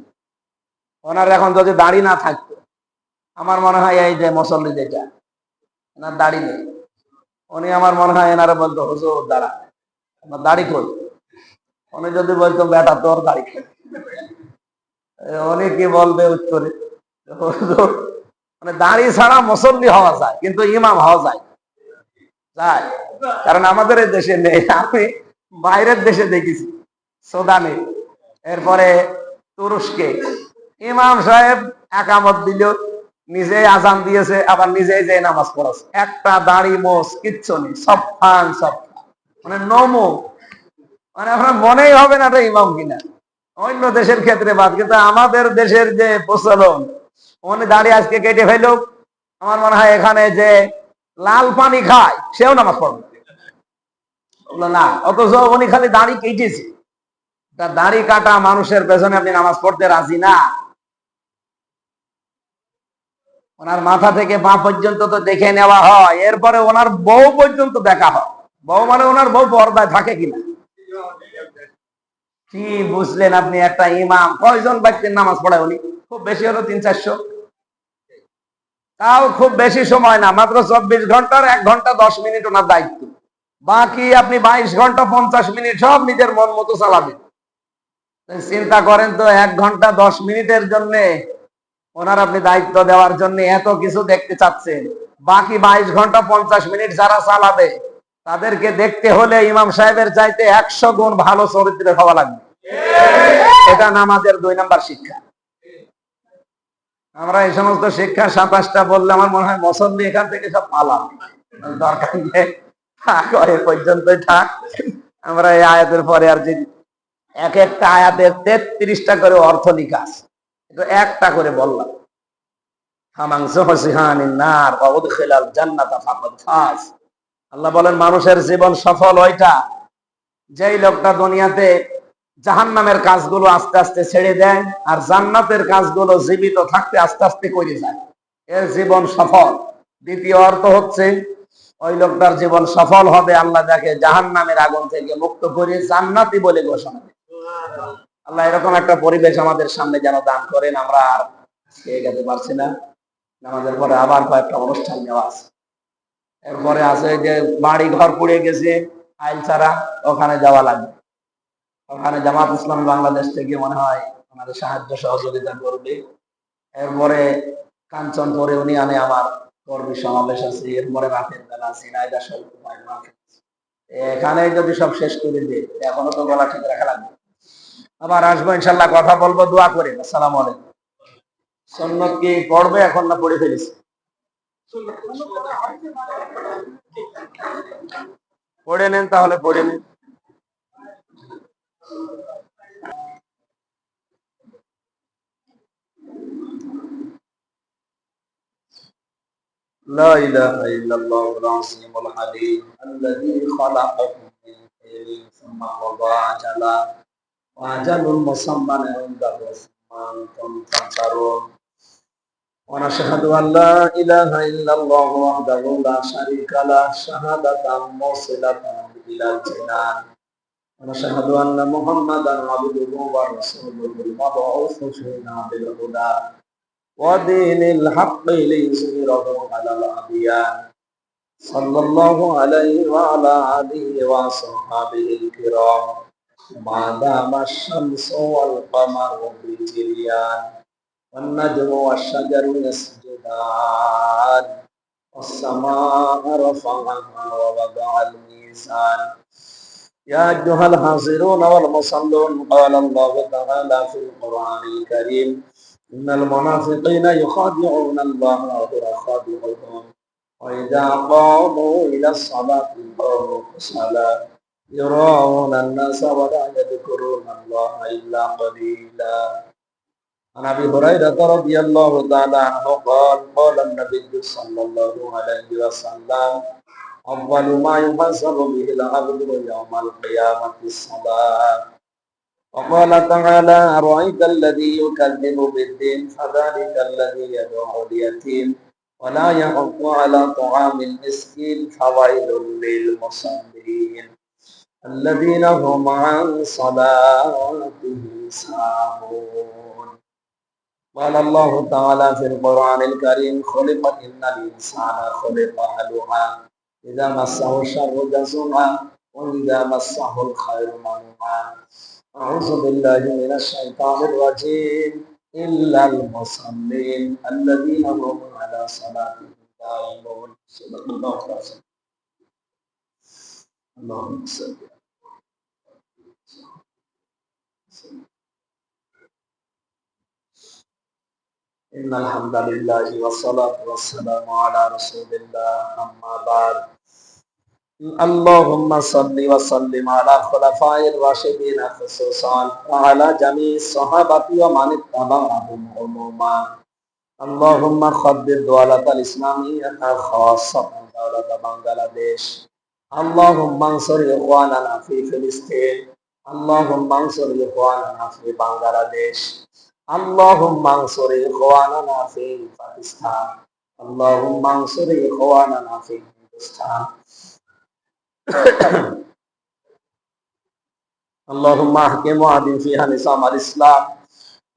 Speaker 1: ওনার এখন যদি দাড়ি না থাকতো, আমার মনে হয় এই যে মুসল্লি যেটা, ওনার দাড়ি নেই, উনি আমার মনে হয় এনারা বলতো হুজুর দাঁড়া, আমার দাড়ি কই। উনি যদি বলতো বেটা তোর দাড়ি কই, উনি কি বলবে উত্তরে? হুজুর, মানে দাড়ি ছাড়া মুসল্লি হওয়া যায় কিন্তু ইমাম হওয়া যায় যায়, কারণ আমাদের এই দেশে নেই। আমি বাইরের দেশে দেখেছি, সুদানে, এরপরে তুরস্কে ইমাম সাহেব একামত দিল, নিজেই আজান দিয়েছে, আবার নিজেই যে নামাজ পড়াছে, একটা দাড়ি মোস কিচ্ছু নেই, সব ফান সব, মানে নমো, মানে আপনার মনেই হবে না এটা ইমাম কিনা। অন্য দেশের ক্ষেত্রে বাদ, কিন্তু আমাদের দেশের যে প্রচলন, উনি দাড়ি আজকে কেটে ফেল, আমার মনে হয় এখানে যে লাল পানি খায় সেও নামাজ পড়বে না, অথচ উনি খালি দাড়ি কেটেছে। তা দাড়ি কাটা মানুষের পেছনে আপনি নামাজ পড়তে রাজি না? ওনার মাথা থেকে পা পর্যন্ত তো দেখে নেওয়া হয়, এরপরে ওনার বউ পর্যন্ত দেখা হয়। বউ মানে ওনার বউ পর্দায় থাকে কিনা। কি বুঝলেন আপনি? একটা ইমাম কয়জন ব্যক্তির নামাজ পড়ায় উনি? খুব বেশি হলো 300-400, তাও খুব বেশি সময় না, মাত্র 24 ঘন্টার 1 ঘন্টা 10 মিনিট ওনার দায়িত্ব। বাকি আপনি 22 ঘন্টা 50 মিনিট সব নিজের মন মতো চালাবেন। চিন্তা করেন তো, 1 ঘন্টা 10 মিনিটের জন্য ওনার আপনি দায়িত্ব দেওয়ার জন্য এত কিছু দেখতে চাচ্ছেন, বাকি 22 ঘন্টা 50 মিনিট যারা চালাবে তাদেরকে দেখতে হলে ইমাম সাহেবের চাইতে 100 গুণ ভালো চরিত্রের হওয়া লাগবে। এটা নামাজের 2 নাম্বার শিক্ষা। আমরা এই সমস্ত শিক্ষা 27টা বললে আমার মনে হয় মুসল্লি এখান থেকে সব পালাম, দরকার নেই, থাক এ পর্যন্তই থাক। আমরা এই আয়াতের পরে আর যে এক একটা আয়াতের 33টা করে অর্থ লিখা আছে, এটা একটা করে বললাম। আল্লাহ বলেন মানুষের জীবন সফল ওইটা যেই লোকটা দুনিয়াতে জাহান্নামের কাজগুলো আস্তে আস্তে ছেড়ে দেয় আর জান্নাতের কাজগুলো জীবিত থাকতে আস্তে আস্তে করে যায়, এর জীবন সফল। দ্বিতীয় অর্থ হচ্ছে ওই লোকটার জীবন সফল হবে আল্লাহ যাকে জাহান্নামের আগুন থেকে মুক্ত করে জান্নাতি বলে ঘোষণা দেয়। আল্লাহ এরকম একটা পরিবেশ আমাদের সামনে যেন দান করেন। আমরা আর খেয়ে যেতে পারছি না, নামাজের পরে আবার কয়েকটা অনুষ্ঠান নেওয়া আছে। এরপরে আছে যে বাড়ি ঘর পুড়ে গেছে আইল ছাড়া, ওখানে যাওয়া লাগবে। ওখানে জামাত ইসলাম বাংলাদেশ থেকে মনে হয় আমাদের সাহায্য সহযোগিতা করবে। এরপরে কাঞ্চনপুরে ইউনিয়নে আমার কর্মী সমাবেশ আছে। এরপরে রাতের বেলা সিনাইদা শরীফ, এখানে যদি সব শেষ করে দিই, এখনো তো গলা ঠিক রাখা লাগবে। আবার আসবো ইনশাল্লাহ, কথা বলবো, দোয়া করে। আসসালামু আলাইকুম। সুন্নত কি পড়বে এখন না পড়ে ফেলেছি? পড়ে নেন তাহলে, পড়ে নেন। لا إله إلا الله العظيم الحليم الذي خلقكم من خير ثم قضى أجلا وأجل مسمى عنده ثم أنتم تمترون ونشهد أن لا إله إلا الله وحده لا شريك له شهادة موصلة إلى الجنان ونشهد أن محمدا عبده ورسوله المبعوث فينا بالهدى ودين الحق ليظهره على الأديان صلى الله عليه وعلى آله وصحبه الكرام ما دام الشمس والقمر بجريان والنجم والشجر يسجدان والسماء رفعها ووضع الميزان يا أيها الحاضرون والمصلون قال الله تعالى في القرآن الكريم إن المنافقين يخادعون الله وهو خادعهم وإذا قاموا إلى الصلاة قاموا كسالى يراءون الناس ولا يذكرون الله إلا قليلا. عن أبي هريرة رضي الله تعالى عنه قال قال النبي صلى الله عليه وسلم أول ما يحاسب به العبد يوم القيامة الصلاة. وقال تعالى أرأيت الذي يكذب بالدين فذلك الذي يدعو اليتيم ولا يحض على طعام المسكين فويل للمصلين الذين هم عن صلاتهم ساهون. قال الله تعالى في القرآن الكريم خلق إن الإنسان خلق هلوعا إذا مسه الشر جزوعا وإذا مسه الخير منوعا. أعوذ بالله من الشيطان الرجيم. إلا المصلين الذين هم على صلاتهم دائمون. صدق الله العظيم. اللهم صل. إن الحمد لله والصلاة والسلام على رسول الله. أما بعد. اللهم صل وسلم على خلفاء الراشدين خصوصا وعلى جميع الصحابة ومن اتبعهم عموما. اللهم خبر دولة الإسلامية خاصة دولة بنغلاديش. اللهم انصر إخواننا في فلسطين. اللهم انصر إخواننا في بنغلاديش. اللهم انصر إخواننا في باكستان. اللهم انصر إخواننا في هندوستان. اللهم احكم وعدل فيها نظام الإسلام.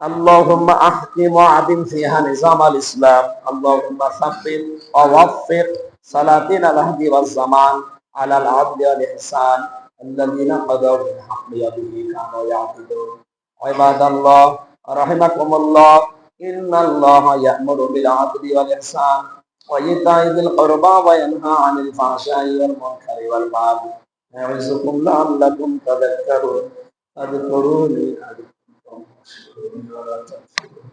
Speaker 1: اللهم احكم وعدل فيها نظام الإسلام. اللهم ثبت ووفق سلاطين الهدي والزمان على العدل والإحسان الذين قضوا بالحق به كانوا يعبدون. عباد الله رحمكم الله. إن الله يأمر بالعدل والإحسان وإيتاء ذي القربى وينهى عن الفحشاء والمنكر والبغي يعظكم لعلكم تذكرون. فاذكروني أذكركم واشكروني ولا تكفرون.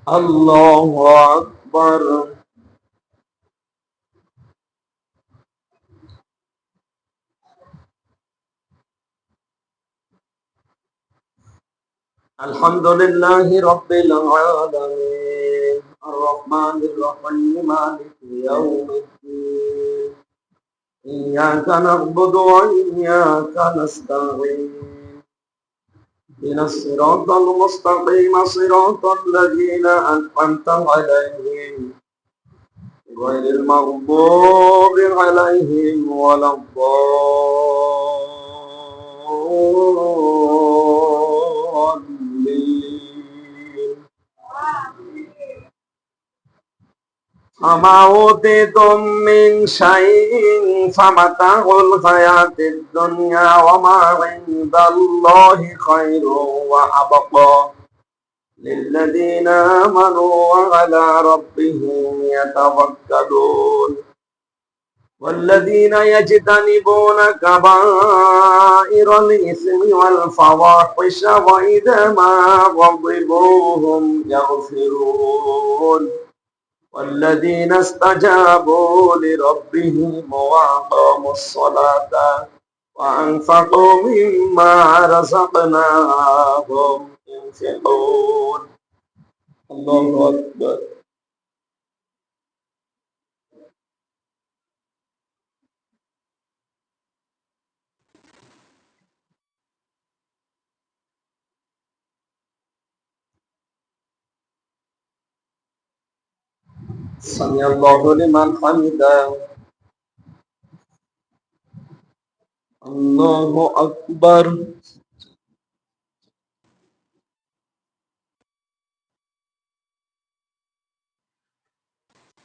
Speaker 1: الله أكبر. الحمد لله رب العالمين الرحمن الرحيم مالك يوم الدين. إياك نعبد وإياك نستعين. اهدنا الصراط المستقيم صراط الذين أنعمت عليهم غير المغضوب عليهم ولا الضالين. وما أوتيتم من شيء فمتاع الحياة الدنيا وما عند الله خير وأبقى للذين آمنوا وعلى ربهم يتوكلون. والذين يجتنبون كبائر الإثم والفواحش وإذا ما غضبوا هم يغفرون. والذين استجابوا لربهم وأقاموا الصلاة وأنفقوا مما رزقناهم ينفقون. الله أكبر. سمع الله لمن حمده. الله أكبر.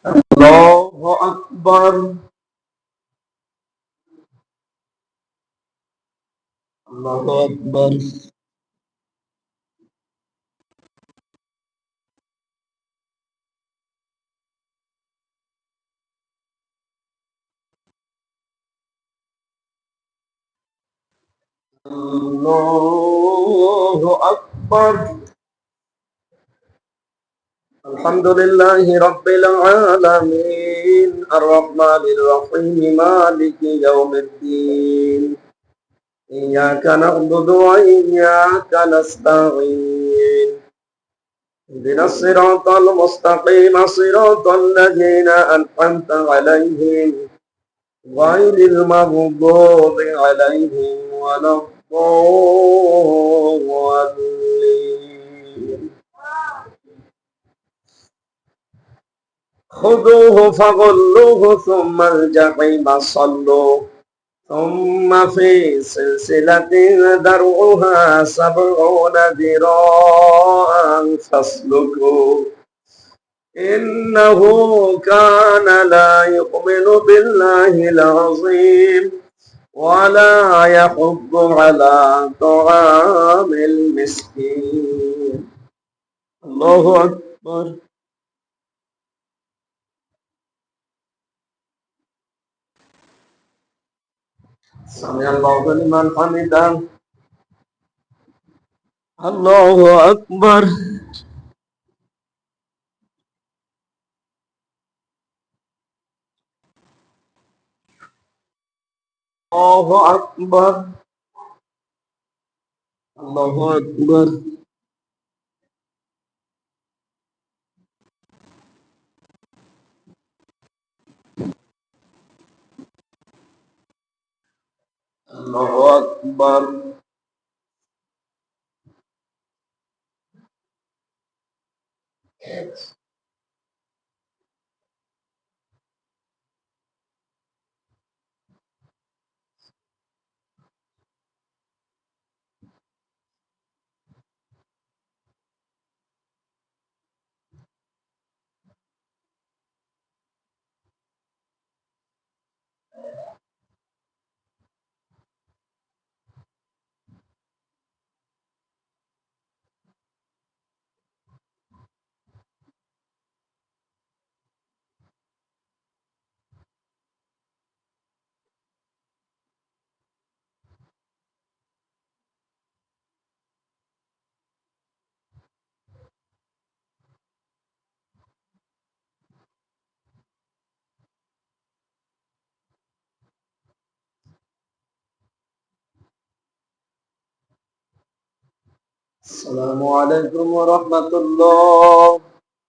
Speaker 1: الله أكبر. الله أكبر. الله أكبر. الحمد لله رب العالمين الرحمن الرحيم مالك يوم الدين. إياك نعبد وإياك نستعين. اهدنا الصراط المستقيم صراط الذين أنعمت عليهم غير المغضوب عليهم ولا الضالين. خذوه فغلوه ثم الجحيم صلوا ثم في سلسلة ذرعها 70 ذراعا فاسلكوه إنه كان لا يؤمن بالله العظيم ولا يحض على طعام المسكين. الله أكبر. سمع الله لمن حمده. الله أكبر. الله أكبر. الله أكبر. الله أكبر. السلام عليكم ورحمة الله.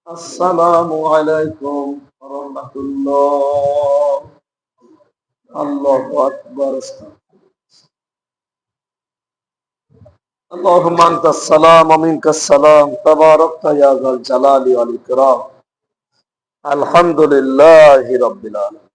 Speaker 1: السلام عليكم ورحمة الله. الله أكبر. اللهم أنت السلام ومنك السلام تباركت يا ذا الجلال والإكرام. الحمد لله رب العالمين.